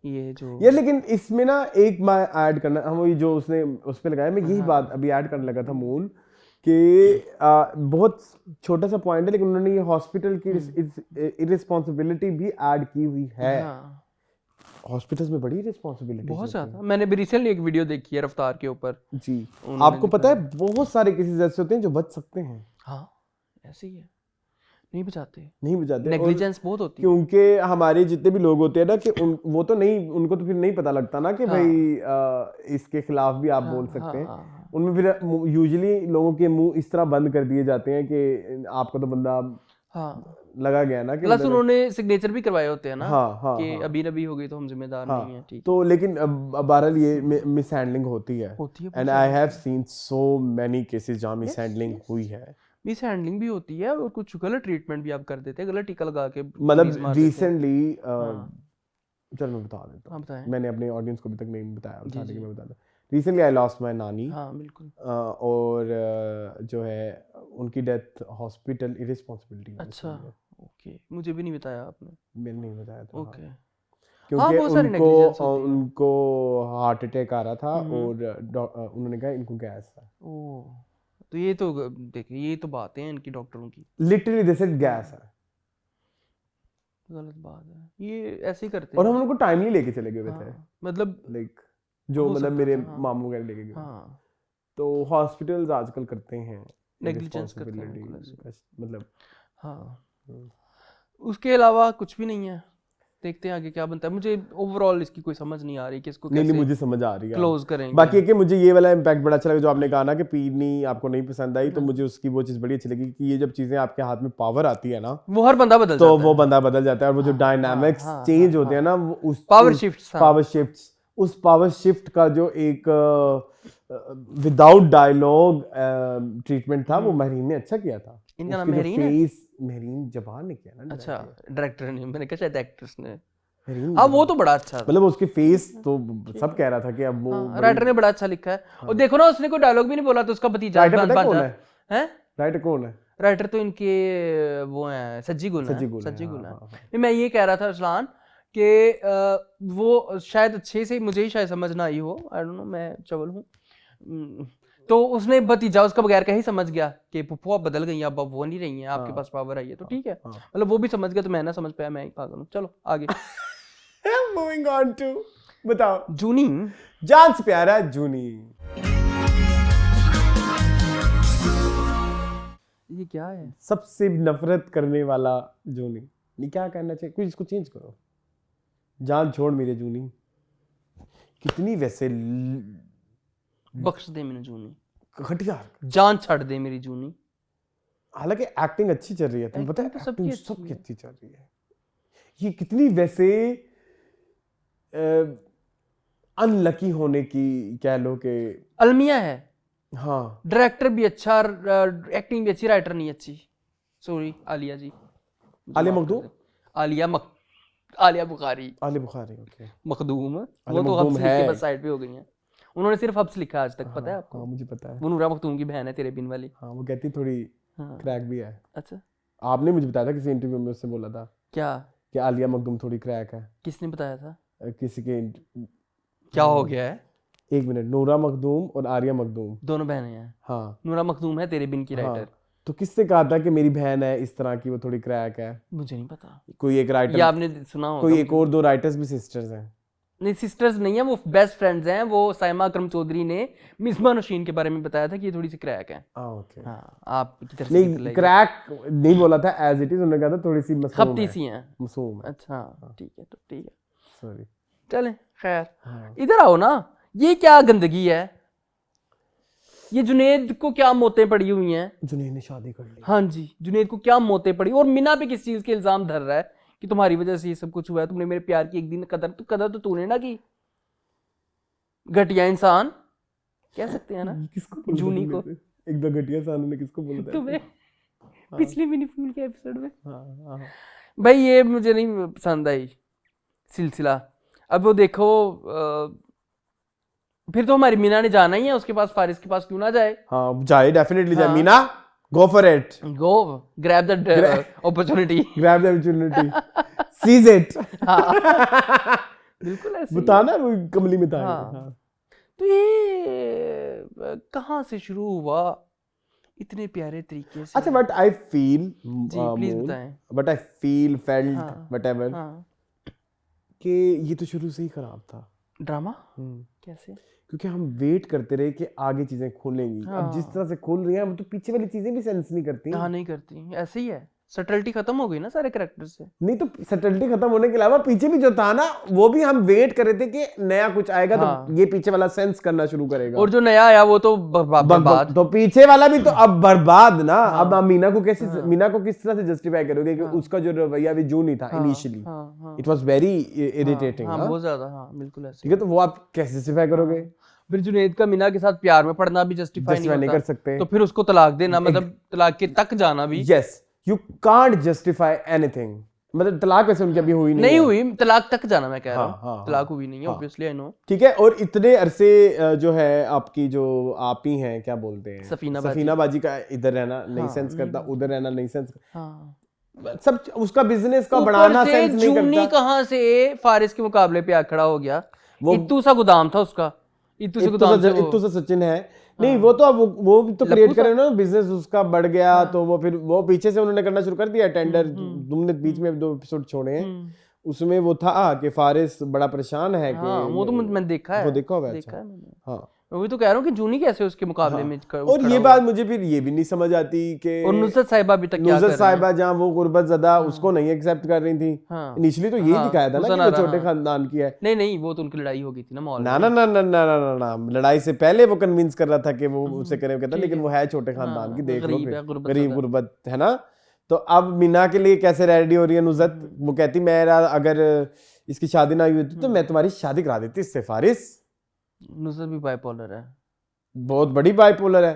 ये जो यार। लेकिन इसमें ना एक मैं ऐड करना, हम ये जो उसने उस पे लगाया, मैं यही बात अभी ऐड करने लगा था मून कि बहुत छोटा सा पॉइंट है, लेकिन उन्होंने ये हॉस्पिटल की इररिस्पांसिबिलिटी भी ऐड की हुई है। हॉस्पिटल्स में बड़ी रिस्पांसिबिलिटी बहुत ज्यादा। मैंने भी रिसेंटली एक वीडियो देखी है रफ्तार के ऊपर। जी, आपको पता है बहुत सारे केसेस ऐसे होते हैं जो बच सकते हैं। हाँ ऐसे ही है, नहीं बचाते, नेग्लिजेंस बहुत होती है। क्योंकि हमारे जितने भी लोग होते हैं ना कि वो तो नहीं, उनको तो फिर नहीं पता लगता ना कि भाई इसके खिलाफ भी आप बोल सकते हैं। उनमें फिर यूजुअली लोगों के मुंह इस तरह बंद कर दिए जाते हैं कि आपका तो बंदा लगा गया ना, कि प्लस उन्होंने सिग्नेचर भी करवाए होते हैं ना कि हाँ। अभी नबी हो गई तो हम जिम्मेदार नहीं है। ठीक तो लेकिन बहरहाल ये मिस हैंडलिंग होती है and I have seen so many cases जहां मिस हैंडलिंग हुई है। मिस हैंडलिंग भी होती है और कुछ गलत ट्रीटमेंट भी आप कर देते हैं, गलत टीका लगा के। मतलब रिसेंटली चलो मैं बता देता हूँ, मैंने अपने ऑडियंस को अभी तक नहीं बताया, लेकिन मैं बता दूं। रिसेंटली आई लॉस्ट माय नानी। हाँ बिल्कुल। और जो है उनकी डेथ हॉस्पिटल इररिस्पांसिबिलिटी। अच्छा ओके, मुझे भी नहीं बताया आपने। मैंने नहीं बताया था। ओके। क्योंकि उनको हार्ट अटैक आ रहा था और उन्होंने कहा इनको गैस है। ओह, तो ये तो देखिए, ये तो बातें हैं इनकी डॉक्टरों की। लिटरली दिस इज गैस है। गलत बात है, ये ऐसे ही करते हैं। और हम उनको टाइमली लेके चले गए थे, मतलब लाइक जो मतलब मेरे मामू वगैरह लेके गए। तो हॉस्पिटल्स आजकल करते हैं नेग्लिजेंस करते हैं मतलब। हाँ उसके अलावा कुछ भी नहीं है। देखते हैं आगे क्या बनता है। मुझे ओवरऑल इसकी कोई समझ नहीं आ रही कि इसको नहीं कैसे मुझे समझ आ रही है क्लोज करेंगे। बाकी है कि मुझे ये वाला इम्पैक्ट बड़ा अच्छा लगा जो आपने कहा ना कि पीनी आपको नहीं पसंद आई, तो मुझे उसकी वो चीज़ बड़ी अच्छी लगी कि ये जब चीज़ें आपके हाथ में पावर आती है ना, वो हर बंदा बदल तो जाता है। वो बंदा बदल जाता है, और वो जो डायनामिक्स चेंज होते हैं ना, वो उस पावर शिफ्ट्स, हाँ। उस पावर शिफ्ट का जो एक विदाउट डायलॉग ट्रीटमेंट था, वो महरीन ने अच्छा किया था। इनका नाम उसकी जो महरीन है? फेस, महरीन जबान ने किया ना। अच्छा, डायरेक्टर ने, मैंने कहा शायद एक्ट्रेस ने। महरीन हाँ, वो तो बड़ा अच्छा था। मतलब उसकी फेस तो सब कह रहा था कि अब वो राइटर ने बड़ा अच्छा लिखा है। और देखो ना, उसने कोई डायलॉग भी नहीं बोला तो उसका भतीजा राइटर बन पता है कौन जाता है? है। राइटर कौन है? राइटर तो इनके वो हैं सज्जी गुल सज्जी हैं। गुल, सज्जी गुल हाँ, हैं। हाँ, हाँ। नहीं, मैं ये कह रहा था अरसलान कि वो शायद अच्छे से मुझे ही शायद समझ ना आई हो, आई डोंट नो, मैं चवल हूँ। तो उसने भतीजा उसका बगैर का ही समझ गया कि पुप्पो आप बदल गई, अब वो नहीं रही हैं, आपके पास पावर आई है, तो ठीक है। मतलब वो भी समझ गया, तो मैं ना समझ पाया, मैं ही पागल हूँ। चलो आगे। मूविंग ऑन टू, बताओ। जूनी, जान से प्यारा जूनी। ये क्या है? सबसे नफरत करने वाला जूनी। नहीं, क्या कहना चाहिए, कुछ इसको चेंज करो। जान छोड़ मेरे जूनी। कितनी वैसे बख्श दे मैंने जूनी, घटिया। जान छड़ दे मेरी जूनी। हालांकि एक्टिंग अच्छी चल रही है, तुम्हें पता है, Acting तो सबकी एक्टिंग अच्छी सबकी है। अच्छी चल रही है। ये कितनी वैसे अनलकी होने की कह लो कि, अलमिया है, हाँ, डायरेक्टर भी अच्छा, एक्टिंग भी अच्छी, राइटर नहीं अच्छी। सॉरी आलिया जी, आलिया मखदूम, आलिया बुखारी, आलिया बुखारी, ओके। मखदूम, आलिया वो तो मखदूम हब्स लिख के है। बस साइड पे हो गई हैं। उन्होंने सिर्फ हब्स लिखा आज तक, पता है आपको? हाँ, मुझे पता है। वो नूरा मखदूम की बहन है, तेरे बिन वाली। हाँ, वो कहती थोड़ी हाँ। क्रैक भी है। अच्छा, आपने मुझे बताया था किसी इंटरव्यू में, उससे बोला था क्या? कि आलिया मखदूम थोड़ी क्रैक है। किसने बताया था? किसी के क्या हो गया है? एक मिनट, नूरा मखदूम और आलिया मखदूम दोनों बहनें हैं। हाँ, नूरा मखदूम है तेरे बिन की राइटर। हाँ। तो किसने कहा था कि मेरी बहन है इस तरह की, वो थोड़ी क्रैक है? मुझे नहीं पता, कोई एक ये राइटर, आपने सुना होगा। कोई एक और दो राइटर्स भी सिस्टर्स हैं। नहीं, सिस्टर्स नहीं है, वो बेस्ट फ्रेंड्स हैं। वो साइमा अकरम चौधरी ने मिसबा नशीन के बारे में बताया था कि ये थोड़ी सी क्रैक है। ओके। हाँ, आप की तरफ से नहीं, क्रैक नहीं बोला था, एज इट इज उन्होंने कहा था थोड़ी सी मसूम खपती है। सी हैं। मसूम है, अच्छा, ठीक है, तो ठीक है, सॉरी। चलें, खैर। इधर आओ ना, ये क्या गंदगी है? ये जुनेद को क्या मौतें पड़ी हुई हैं? जुनैद ने शादी कर ली। हाँ जी, जुनेद को क्या मौतें पड़ी, और मिना पे किस चीज के इल्जाम धर रहा है कि तुम्हारी वजह से ये सब कुछ हुआ है, तुमने मेरे प्यार की एक दिन कदर तो तूने ना की। घटिया इंसान कह सकते हैं ना किसको बोला था जूनी तुमने को? से? एक दो घटिया सानू ने किसको बोला था? तुम्हें पिछली मिनी फूल के एपिसोड में। हाँ। भाई ये मुझे नहीं पसंद आई सिलसिला। अब वो देखो, फिर तो हमारी मीना ने जाना ही है, उसके पास, फारिस के पास क्यों ना जाए? हाँ, जाए, डेफिनेटली जाए। हाँ। Meena, go for it, go grab the opportunity, grab the opportunity, sees it. बिल्कुल ऐसे ही बता ना, वो कमली में था। हाँ। हाँ। तो ये कहाँ से शुरू हुआ इतने प्यारे तरीके से? अच्छा, बट आई फील, जी प्लीज बताएं। बट आई फील, फेल्ट, हाँ। व्हाटएवर, हाँ, कि ये तो शुरू से ही खराब था। ड्रामा कैसे? क्योंकि हम वेट करते रहे कि आगे चीजें खुलेंगी। अब जिस तरह से खुल रही हैं, वो तो पीछे वाली चीजें भी सेंस नहीं करती। हाँ, नहीं करती, ऐसे ही है। सटलिटी खत्म हो गई ना सारे कैरेक्टर से। नहीं तो सटलिटी खत्म होने के अलावा पीछे भी जो था ना, वो भी हम वेट कर रहे थे कि नया कुछ आएगा, हाँ। तो ये पीछे वाला सेंस करना शुरू करेगा। और जो नया आया वो तो बर्बाद। तो पीछे वाला भी तो अब बर्बाद ना। अब आप मीना को कैसे, मीना को किस तरह से जस्टिफाई करोगे कि उसका जो रवैया भी जो नहीं था initially, it was very irritating. हाँ, बहुत ज्यादा, हाँ बिल्कुल ऐसे। ठीक है, तो वो आप कैसे जस्टिफाई करोगे? फिर जुनेद का मीना के साथ प्यार में पड़ना भी जस्टिफाई नहीं कर सकते। तो फिर उसको तलाक देना, मतलब तलाक के तक जाना भी। Yes, you can't justify anything. मतलब तलाक वैसे उनकी अभी हुई नहीं हुई, तलाक तक जाना मैं कह रहा हूँ। हाँ, तलाक हुई नहीं है, ऑब्वियसली आई नो। ठीक है। और इतने अरसे जो है आपकी जो आप ही हैं, क्या बोलते हैं, सफीना बाजी का इधर रहना नहीं सेंस करता, उधर रहना नहीं सेंस, सब उसका बिजनेस का बढ़ाना सेंस नहीं करता। जूनी कहाँ से फारिस के मुकाबले पे आ खड़ा हो गया? इत्तू सा गोदाम था उसका, इत्तू से सचिन है। नहीं, वो तो अब वो भी तो क्रिएट करे ना, बिजनेस उसका बढ़ गया। तो वो फिर वो पीछे से उन्होंने करना शुरू कर दिया। टेंडर तुमने बीच में 2 एपिसोड छोड़े हैं, उसमें वो था कि फारिस बड़ा परेशान है कि वो तो मैंने देखा है, वो देखा होगा। देखा है मैंने। हाँ, वही तो कह रहा हूँ कि जूनी कैसे उसके मुकाबले में और ये बात मुझे फिर ये भी नहीं समझ आती कि और नुसरत साहिबा अभी तक क्या कर नुसरत रही हैं? साहिबा जहाँ वो गुर्बत ज़दा उसको नहीं एक्सेप्ट कर रही थी। हाँ। इनिशियली तो यही दिखाया था ना कि वो छोटे खानदान की है। नहीं वो तो उनकी लड़ाई हो गई थी ना मॉल में। ना लड़ाई से पहले वो कन्विंस कर रहा था कि वो उसे करे, कहता लेकिन वो है छोटे खानदान की, देख लो गरीब है, गुर्बत गरीब गुर्बत है ना। तो अब मीना के लिए कैसे रेडी हो रही है नुसरत, वो कहती मेरा अगर इसकी शादी ना हुई होती तो मैं तुम्हारी शादी करा देती इससे फारिस। नुसरत भी बाइपोलर है, बहुत बड़ी बाइपोलर है।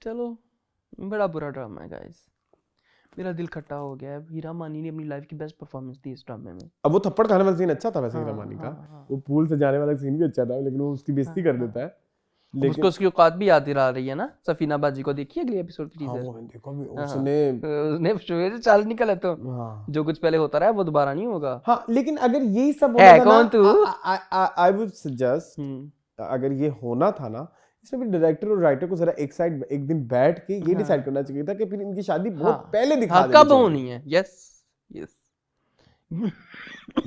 चलो बड़ा बुरा ड्रामा है गाइस, मेरा दिल खट्टा हो गया है। हीरा मानी ने अपनी लाइफ की बेस्ट परफॉर्मेंस दी इस ड्रामे में। अब वो थप्पड़ खाने वाला सीन अच्छा था वैसे हीरा मानी का, वो पूल से जाने वाला सीन भी अच्छा था, लेकिन वो उसकी बेइज्जती कर देता है। लेकिन उसको उसकी औकात भी याद दिला रही है ना। सफीना बाजी को देखिए अगली एपिसोड की टीजर। वो देखो भी उसने उसने चाल निकल है तो जो कुछ पहले होता रहा है वो दोबारा नहीं होगा। हाँ लेकिन अगर यही सब है होना कौन तू? आई वुड सजेस्ट अगर ये होना था ना, इसमें भी डायरेक्टर और राइटर को जरा एक साइड एक दिन बैठ के ये डिसाइड करना चाहिए था कि फिर इनकी शादी बहुत पहले दिखा देनी कब होनी है। यस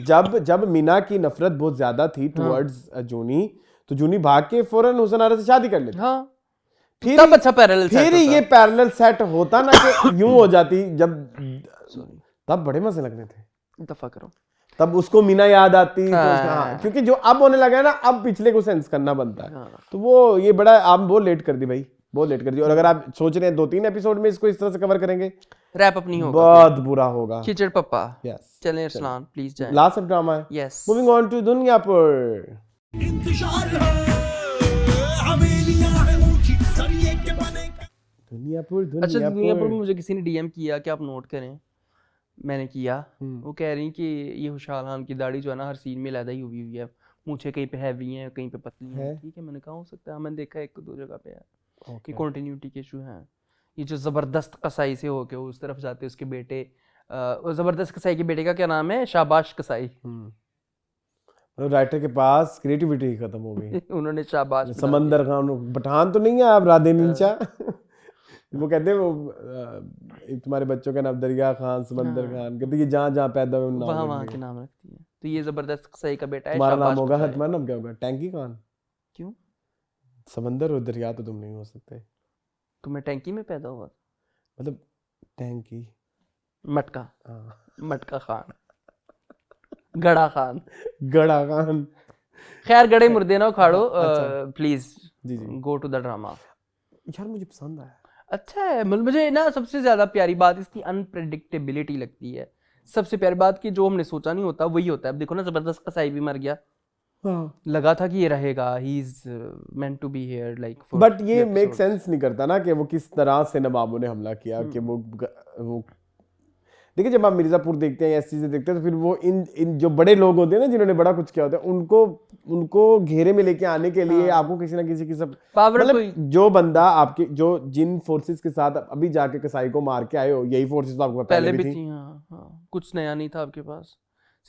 जब मीना की नफरत बहुत ज्यादा थी टुवर्ड्स जूनी, तो जूनी भाग के फौरन हुसैन आरा से शादी कर लेती। फिर तब अच्छा पैरेलल सेट फिर ये पैरेलल सेट होता ना कि यूं हो जाती, जब तब बड़े मजे लगने थे। दफा करो, तब उसको मीना याद आती तो क्योंकि जो अब होने लगा है ना, अब पिछले को सेंस करना बनता है। तो वो ये बड़ा आप बहुत लेट कर दी भाई, बहुत लेट कर दी। और अगर आप सोच रहे हैं 2-3 एपिसोड में इसको इस तरह से कवर करेंगे, रैप अप नहीं होगा, बहुत बुरा होगा। खिचड़ पप्पा। यस चलें अरसलान प्लीज जाएं। लास्ट ऑफ ड्रामा है। Yes moving on to Duniyapur. Duniyapur अच्छा, दुनियापुर में मुझे किसी ने डीएम किया कि आप नोट करें, मैंने किया। वो कह रही कि ये खुशहाल खान की दाढ़ी जो है ना हर सीन में अलग ही हुई है, मूंछें कहीं पे हैवी हैं कहीं पे पतली हैं। ठीक है, मैंने कहा हो सकता है, मैंने देखा एक दो जगह पे है कि कंटिन्यूटी के इशू हैं। ये जो जबरदस्त कसाई से होके उस तरफ जाते उसके बेटे, जबरदस्त कसाई के बेटे का क्या नाम है, शाबाश कसाई। राइटर के पास क्रिएटिविटी ही खत्म हो गई। उन्होंने शाबाश समंदर खान, पठान तो नहीं है आप, राधे नीचा। वो कहते हैं वो तुम्हारे बच्चों का नाम दरिया खान, समंदर खान, कहते ये जहाँ जहाँ पैदा हुए वहाँ के नाम रखती है। तो ये जबरदस्त कसाई का बेटा है। तुम्हारा नाम होगा, तुम्हारा नाम क्या होगा? टैंकी खान। क्यों? समंदर और दरिया तो तुम नहीं हो सकते। तो मैं टैंकी में पैदा हुआ, मतलब टैंकी मटका, मटका खान, गड़ा खान, गड़ा खान। खैर गड़े मुर्दे ना उखाड़ो प्लीज। जी गो टू द ड्रामा। यार मुझे पसंद आया, अच्छा है। मुझे ना सबसे ज्यादा प्यारी बात इसकी अनप्रेडिक्टेबिलिटी लगती है। सबसे प्यारी बात कि जो हमने सोचा नहीं होता वही होता है। अब देखो ना, जबरदस्त कसाई भी मर गया, लगा था कि ये रहेगा, he is meant to be here like, but ये मेक सेंस नहीं करता ना कि वो किस तरह से नवाबों ने हमला किया। कि वो देखिए, जब आप मिर्जापुर देखते हैं या ऐसी चीजें देखते हैं तो फिर वो इन जो बड़े लोग होते हैं ना, जिन्होंने बड़ा कुछ किया होता है, उनको घेरे में लेके आने के लिए आपको किसी ना किसी की सब मतलब जो बंदा आपके जो जिन फोर्सेस के साथ अभी जाके कसाई को मार के आए हो, यही फोर्सेस तो आपको पहले भी थी। कुछ नया नहीं था आपके पास,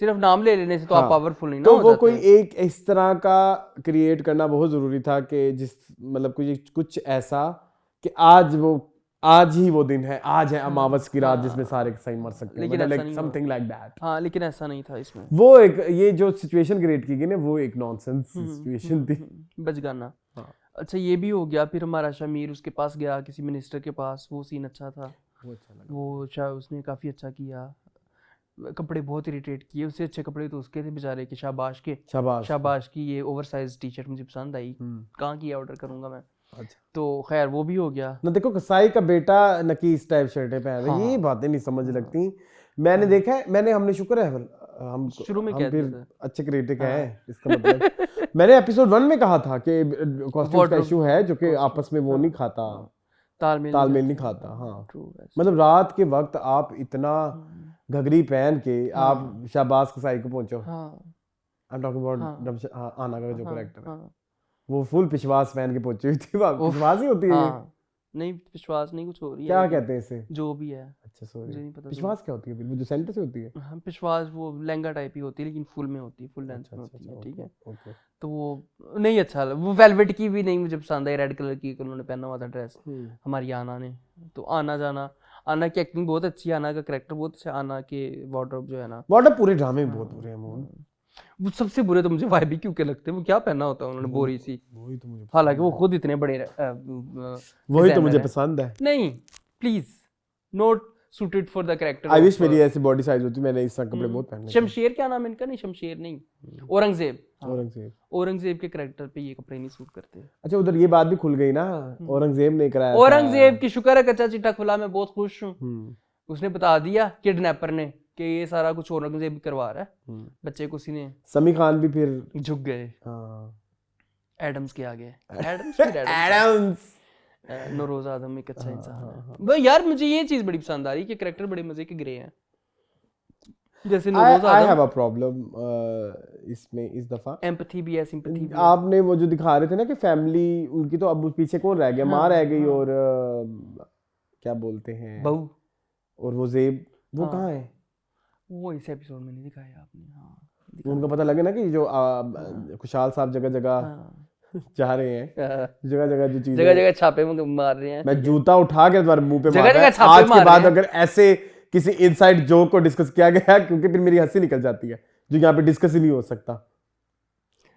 सिर्फ नाम ले लेने से तो आप पावरफुल नहीं ना तो हो वो जाते। कोई एक इस तरह का क्रिएट करना बहुत जरूरी था कि जिस मतलब कुछ ऐसा कि आज ही वो दिन है, आज है अमावस की रात जिसमें सारे कसाई मर सकते हैं, मतलब लाइक समथिंग लाइक दैट। हाँ, लेकिन ऐसा नहीं था इसमें। वो एक ये जो सिचुएशन क्रिएट की गई ना, वो एक नॉनसेंस सिचुएशन थी। बचगाना। अच्छा, ये भी हो गया। फिर हमारा शमीर उसके पास गया, किसी मिनिस्टर के पास, वो सीन अच्छा था, वो उसने काफी अच्छा किया। कपड़े बहुत इरिटेट किए, उससे अच्छे कपड़े तो उसके थे बेचारे के, शाबाश की ये ओवरसाइज टी शर्ट मुझे पसंद आई, कहाँ की ऑर्डर करूंगा मैं। अच्छा, तो खैर वो भी हो गया ना। देखो, कसाई का बेटा नकीस टाइप शर्टें पहन रहे, ये बातें नहीं समझ लगती। मैंने देखा है, हमने शुक्र है हम शुरू में हम फिर अच्छे क्रिटिक हैं, इसका मतलब मैंने एपिसोड 1 में कहा था कि कॉस्ट्यूम का इशू है जो कि आपस में वो नहीं खाता, तालमेल नहीं खाता। हाँ, मतलब रात के वक्त आप इतना घघरी पहन के आप शाबाश कसाई को पहुंचो। आई एम टॉकिंग अबाउट आना का जो कैरेक्टर है, वो फुल पिशवास पहन के पहुंची हुई थी। पिशवास ही होती है। नहीं, विश्वास नहीं, कुछ हो रही है, क्या कहते हैं इसे, जो भी है। अच्छा, सॉरी, विश्वास क्या होती है फिर? वो जो सेंटर से होती है। हाँ, विश्वास वो लहंगा टाइप ही होती है, लेकिन फुल में होती है, फुल लेंथ में होती है। ठीक है, तो वो नहीं अच्छा, वो वेलवेट की भी नहीं मुझे पसंद आई, रेड कलर की उन्होंने पहना हुआ था ड्रेस हमारी आना ने। तो आना की एक्टिंग बहुत अच्छी है, आना का कैरेक्टर बहुत अच्छा, आना के वार्डरोब जो है ना, वार्डरोब पूरे ड्रामे में बहुत बुरे हैं। वो सबसे बुरे तो मुझे वाइबी क्यों के लगते हैं, वो क्या पहना होता है उन्होंने बोरी सी, वही तो मुझे हालांकि वो खुद इतने बड़े वही तो मुझे पसंद है। नहीं please, not suited for the character. I wish मेरी ऐसी बॉडी साइज होती, मैंने इस तरह कपड़े बहुत पहने। शमशेर क्या नाम है इनका? नहीं शमशेर नहीं, औरंगजेब। औरंगजेब, औरंगजेब के कैरेक्टर पे ये कपड़े नहीं सूट करते। अच्छा उधर ये बात भी खुल गई ना, औरंगजेब ने कराया था। औरंगजेब की शुक्र है कच्चा चिट्टा खुला, मैं बहुत खुश हूँ। उसने बता दिया किडनैपर ने कि ये सारा कुछ औरंगजेब करवा रहा है बच्चे को। ने समी खान भी फिर झुक गए एडम्स के आगे। एडम्स एडम्स नौरोज आदम एक अच्छा इंसान है। वो यार मुझे ये चीज बड़ी पसंद आ रही कि कैरेक्टर बड़े मजे के ग्रे हैं, जैसे Nowruz I have Adam. A problem इसमें इस दफा एम्पैथी भी है, सिंपैथी भी है। आपने वो जो दिखा रहे थे ना कि फैमिली उनकी, तो अब पीछे कौन रह गया? माँ रह गई और क्या बोलते हैं, बहू, और वो जेब, वो कहाँ है? वो इस एपिसोड में नहीं दिखाया आपने। हाँ उनका पता लगे ना कि जो खुशहाल साहब जगह जगह जा रहे हैं, जगह जगह जो चीजें, जगह जगह छापे मार रहे हैं। मैं जूता उठा के तुम्हारे मुंह पे जगह मारा जगह है। छापे आज मार के बाद रहे हैं। अगर ऐसे किसी इनसाइड जोक को डिस्कस किया गया, क्योंकि फिर मेरी हंसी निकल जाती है, जो यहाँ पे डिस्कस ही नहीं हो सकता।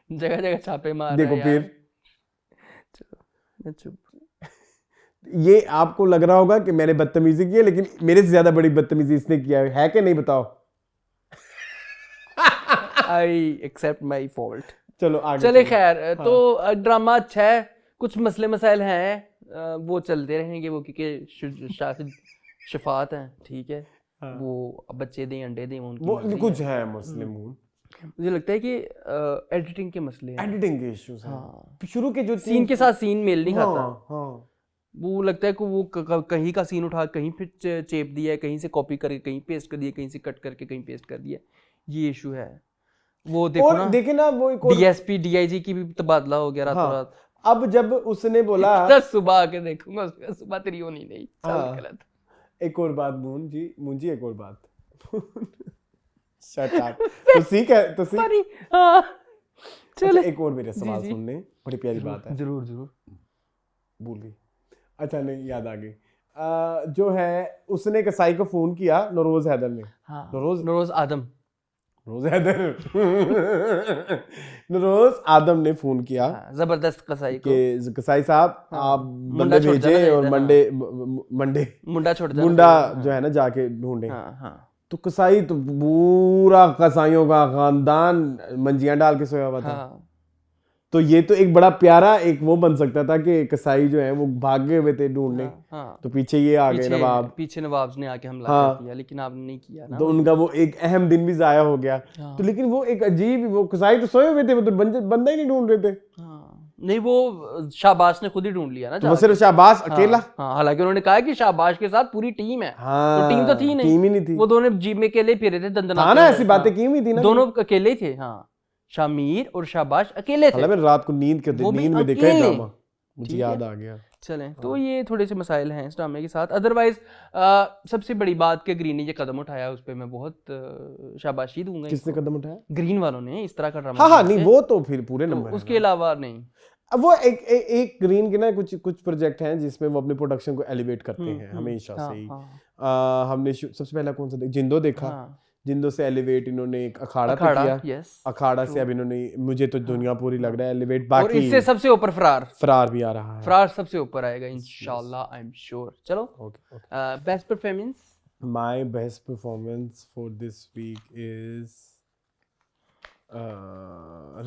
जगह जगह छापे मार देखो रहे हैं फिर ये आपको लग रहा होगा कि मैंने बदतमीजी की है, लेकिन मेरे से ज्यादा बड़ी बदतमीजी इसने किया है कि नहीं बताओ? I accept my fault. चलो आगे चले खैर, तो ड्रामा अच्छा है, कुछ मसले मसाइल हैं, वो चलते रहेंगे वो, क्योंकि शाहिद शफात हैं, ठीक है। वो बच्चे दें अंडे दें उनकी वो मर्जी कुछ है। है मुस्लिम। मुझे लगता है कि एडिटिंग के मसले हैं, एडिटिंग के इश्यूज हैं। शुरू के जो सीन के साथ सीन मेल नहीं खाता। हाँ। वो लगता है कि वो कहीं का सीन उठा कहीं फिर चेप दिया है, कहीं से कॉपी करके कहीं पेस्ट कर दिया, कहीं से कट करके कहीं पेस्ट कर दिया, ये इशू है। वो देखो और ना, देखे ना वो एक और डीएसपी डीआईजी की भी तबादला हो गया रातों रात। अब जब उसने बोला दस सुबह आके देखूंगा उसका, सुबह तेरी होनी नहीं, चल गलत। एक और बात मुंजी एक और बात शट अप। तो सीख है, तो सीख। सॉरी, हां चले। एक और मेरे सवाल सुनने, बड़ी प्यारी बात है। जरूर जरूर। भूल गई, अच्छा नहीं याद आ गई। जो है उसने कसाई को फोन किया, नौरोज हैदर ने। हाँ, नौरोज आदम ने फोन किया, हाँ, जबरदस्त कसाई को कि कसाई साहब आप मुंडा बंदे छोड़ भेजे जाना और चाहिए, मुंडा छोड़ जाना मुंडा चाहिए, जो है ना जाके ढूंढे। हाँ। तो कसाई तो पूरा कसाईयों का खानदान मंजियां डाल के सोया हुआ था। तो ये तो एक बड़ा प्यारा एक वो बन सकता था कि कसाई जो है वो भागे हुए थे ढूंढने। तो पीछे ये आ गए नवाब, पीछे नवाब ने आके हमला कर दिया, लेकिन आपने नहीं किया ना। तो उनका वो एक अहम दिन भी जाया हो गया। तो लेकिन वो एक अजीब, वो कसाई तो सोए हुए थे, वो तो बंदा ही नहीं ढूंढ रहे थे। नहीं, वो शाबाश ने खुद ही ढूंढ लिया ना। तो वो सिर्फ शाबाश अकेला। हालांकि उन्होंने कहा कि शाबाश के साथ पूरी टीम है। तो टीम तो थी नहीं, टीम ही नहीं थी। वो दोनों जीप में अकेले फिर रहे थे, दंदनाते ना ऐसी बातें की हुई थी ना, दोनों अकेले थे। हाँ, शामीर और शाबाश अकेले थे। मैंने रात को नींद में देखा है ड्रामा, मुझे याद आ गया। चलें, तो ये थोड़े से मसाइल हैं इस ड्रामे के साथ। अदरवाइज सबसे बड़ी बात कि ग्रीन ने ये कदम उठाया, उस पर मैं बहुत शाबाशी दूंगा। किसने कदम उठाया? ग्रीन वालों ने इस तरह का ड्रामा। हाँ नहीं, वो तो फिर पूरे नंबर, उसके अलावा नहीं। अब वो एक ग्रीन के ना कुछ प्रोजेक्ट हैं जिसमें वो अपने प्रोडक्शन को एलिवेट करते हैं हमेशा से ही। हमने सबसे पहला कौन सा जिंदो देखा, जिंदो से एलिवेट इन्होंने एक अखाड़ा किया। अखाड़ा से अब इन्होंने, मुझे तो दुनिया पूरी लग रहा है एलिवेट। बाकी और इससे सबसे ऊपर फरार भी आ रहा है। फरार सबसे ऊपर आएगा इंशाल्लाह, आई एम श्योर। चलो, best performance. My best performance for this week is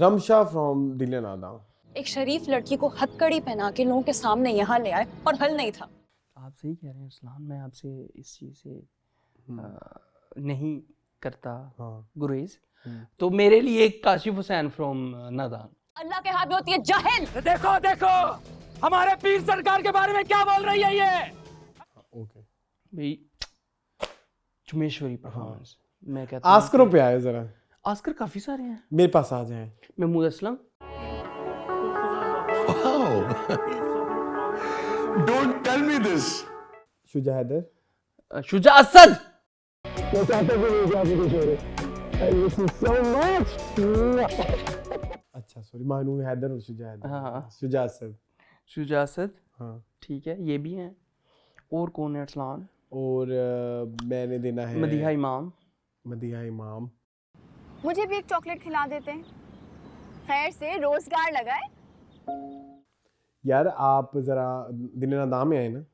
Ramsha from Dil Nadaan. एक शरीफ लड़की को हथकड़ी पहना के लोगों के सामने यहाँ ले आए और हल नहीं था। आप सही कह रहे हैं इस्लाम, मैं आपसे इस चीज से नहीं करता गुरेज। तो मेरे लिए एक काशिफ हुसैन फ्रॉम नादान। अल्लाह के हाथ में होती है जाहिल। देखो हमारे पीर सरकार के बारे में क्या बोल रही है ये। ओके भाई, चुमेश्वरी परफॉर्मेंस। मैं कहता हूं आस्करों पे आए जरा। आस्कर काफी सारे हैं, मेरे पास आ जाए। Mahmood Aslam. Don't tell me this. Shuja Haider, Shuja Asad. अच्छा सॉरी, मानू हैदर और शुजा हैदर। हाँ, शुजा असद। शुजा असद, हाँ ठीक है, ये भी हैं। और कौन है अरसलान? और मैंने देना है मदीहा इमाम। मदीहा इमाम। मुझे भी एक चॉकलेट खिला देते हैं, खैर से रोजगार लगाए। यार आप जरा दिने नादाम में आए ना।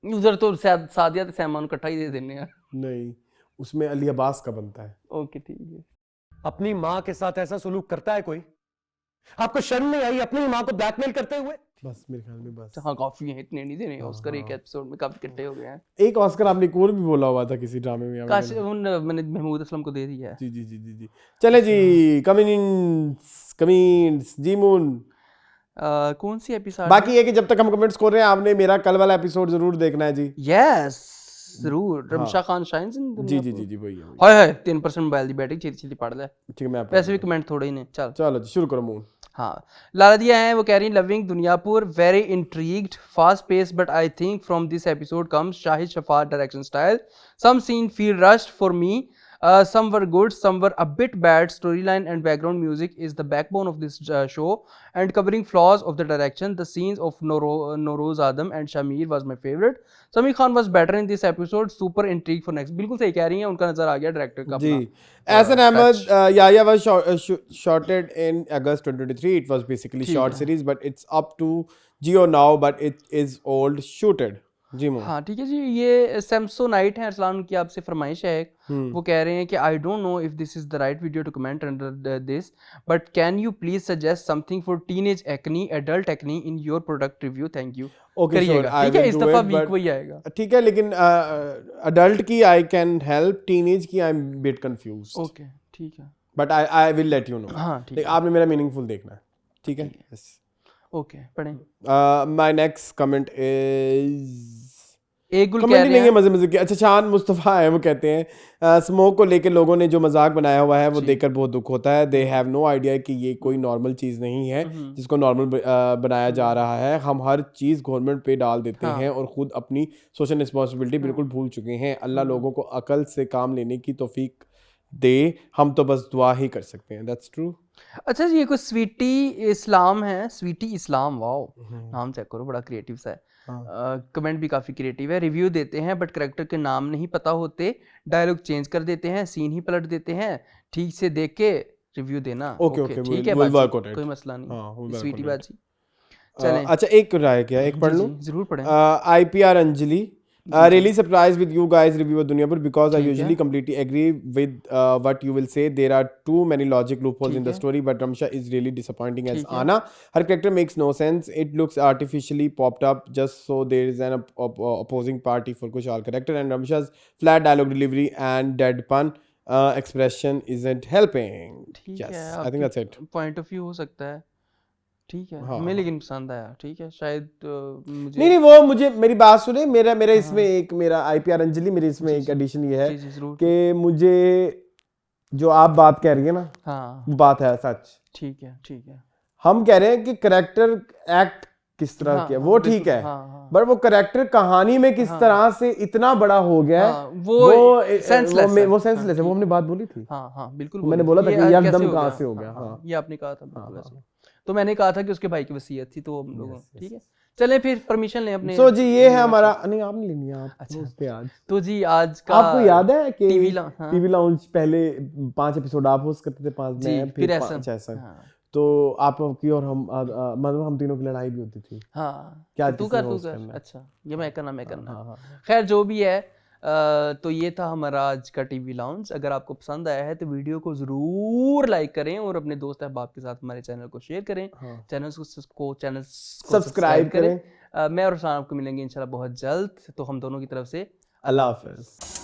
उधर तो सादिया ते सैमान इकट्ठा ही दे देने यार। नहीं, उसमें अली अब्बास का बनता है। ओके ठीक है। अपनी माँ के साथ ऐसा सुलूक करता है कोई? आपको शर्म नहीं आई अपनी माँ को ब्लैकमेल करते हुए? बस मेरे ख्याल में बस। हाँ काफी है, इतने नहीं देने ऑस्कर एक एपिसोड में, काफी इकट्ठे हो गए हैं। एक ऑस्कर आपने एक और भी बोला हुआ था किसी ड्रामे में। काश मैंने महमूद असलम को दे दिया है। जी जी जी जी जी। चले जी, कमेंट्स जी मून। कौन सी एपिसोड? बाकी ये कि जब तक हम कमेंट्स कर रहे हैं आपने मेरा कल वाला एपिसोड जरूर देखना है जी। यस जरूर। रमशा खान शाइन्स इन जी जी जी जी वही है। हाय हाय 3% मोबाइल दी बैटरी छेती छेती पढ़ ले। ठीक है मैं वैसे भी कमेंट थोड़े ही ने। चल चलो जी शुरू करो मून। हाँ लाला दिया है, वो कह रही loving Duniyapur, very intrigued, fast pace, but I think from this episode comes Shahid Shafat direction style, some scene feel rushed for me, some were good, some were a bit bad. Storyline and background music is the backbone of this show, and covering flaws of the direction, the scenes of Noroz Adam and Shamir was my favorite. Samir Khan was better in this episode. Super intrigued for next. बिल्कुल सही कह रही हैं, उनका नजर आ गया director का जी। Ahsan Ahmed, Yahya was shorted in August 2023. It was basically short series, but it's up to Jio now, but it is old shooted. जी मोहन। हाँ ठीक है जी। ये सैमसोनाइट है अरसलान की आपसे फरमाइश है एक। वो कह रहे हैं कि I don't know if this is the right video to comment under this, but can you please suggest something for teenage acne, adult acne in your product review, thank you. Okay ठीक है, इस दफा week वही आएगा। ठीक है, लेकिन adult की आई कैन हेल्प, टीनेज की I am bit confused. Okay ठीक है, but I will let you know. हाँ ठीक है, आपने मेरा मीनिंगफुल देखना है। ठीक है, ओके पढ़ें। माय नेक्स्ट कमेंट इज एक गुल कमेंट नहीं है, मजे मजे के। अच्छा शान मुस्तफ़ा है, वो कहते हैं स्मोक को लेके लोगों ने जो मजाक बनाया हुआ है वो देखकर बहुत दुख होता है। दे हैव नो आइडिया कि ये कोई नॉर्मल चीज़ नहीं है जिसको नॉर्मल बनाया जा रहा है। हम हर चीज़ गवर्नमेंट पे डाल देते हैं और ख़ुद अपनी सोशल रिस्पॉन्सिबिलिटी बिल्कुल भूल चुके हैं। अल्लाह लोगों को अकल से काम लेने की तौफीक दे, हम तो बस दुआ ही कर सकते हैं। That's true. अच्छा जी, ये कोई स्वीटी इस्लाम है, स्वीटी इस्लाम, वाओ नाम चेक करो, बड़ा क्रिएटिव सा है। कमेंट भी काफ़ी क्रिएटिव है। रिव्यू देते हैं बट करेक्टर के नाम नहीं पता होते, डायलॉग चेंज कर देते हैं, सीन ही पलट देते हैं, ठीक से देख के रिव्यू देना। ओके ठीक है बाजी, कोई मसला नहीं, स्वीटी बाजी। चलें। अच्छा एक राय क्या, एक पढ़ लूँ? जरूर पढ़ें। IPR Anjali, really surprised with you guys review Dunyapur because I usually completely agree with what you will say. There are too many logic loopholes in the story, but Ramsha is really disappointing as Anna. Her character makes no sense. It looks artificially popped up just so there is an opposing party for Kushal character, and Ramsha's flat dialogue delivery and deadpan expression isn't helping. Yes, I think that's it. Point of view हो सकता है, ठीक है। हमें लेकिन पसंद आया, ठीक है। शायद मुझे नहीं वो मुझे, मेरी बात सुने, मेरा इसमें एक मेरा IPR अंजलि, मेरे इसमें एक एडिशन ये है कि मुझे जो आप बात कह रही है ना, हाँ बात है सच। ठीक है ठीक है। हम कह रहे हैं कि करेक्टर एक्ट किस तरह किया वो ठीक है, बट वो करेक्टर कहानी में किस तरह से इतना बड़ा हो गया है वो सेंसलेस है। वो हमने बात बोली थी। हाँ बिल्कुल, मैंने बोला था कि एकदम कहाँ से हो गया। हाँ ये आपने कहा था बिल्कुल ऐसे। तो मैंने कहा था कि उसके भाई की वसीयत थी, तो हम लोग ठीक है। चलें फिर परमिशन लें अपने। सो जी ये है हमारा, नहीं आपने लेनी है, आप अच्छा आज तो जी आज का आपको याद है कि टीवी लाउंज पहले 5 एपिसोड आप होस्ट करते थे, 5 में फिर ऐसा। तो आपकी और हम मतलब हम तीनों की लड़ाई भी होती थी। हाँ क्या तू कर। अच्छा ये मैं करना। खैर जो भी है, तो ये था हमारा आज का टीवी लाउंज। अगर आपको पसंद आया है तो वीडियो को ज़रूर लाइक करें और अपने दोस्त अहबाब के साथ हमारे चैनल को शेयर करें, चैनल को सब्सक्राइब करें। मैं और हुसैन आपको मिलेंगे इंशाल्लाह बहुत जल्द। तो हम दोनों की तरफ से अल्लाह हाफ़िज़।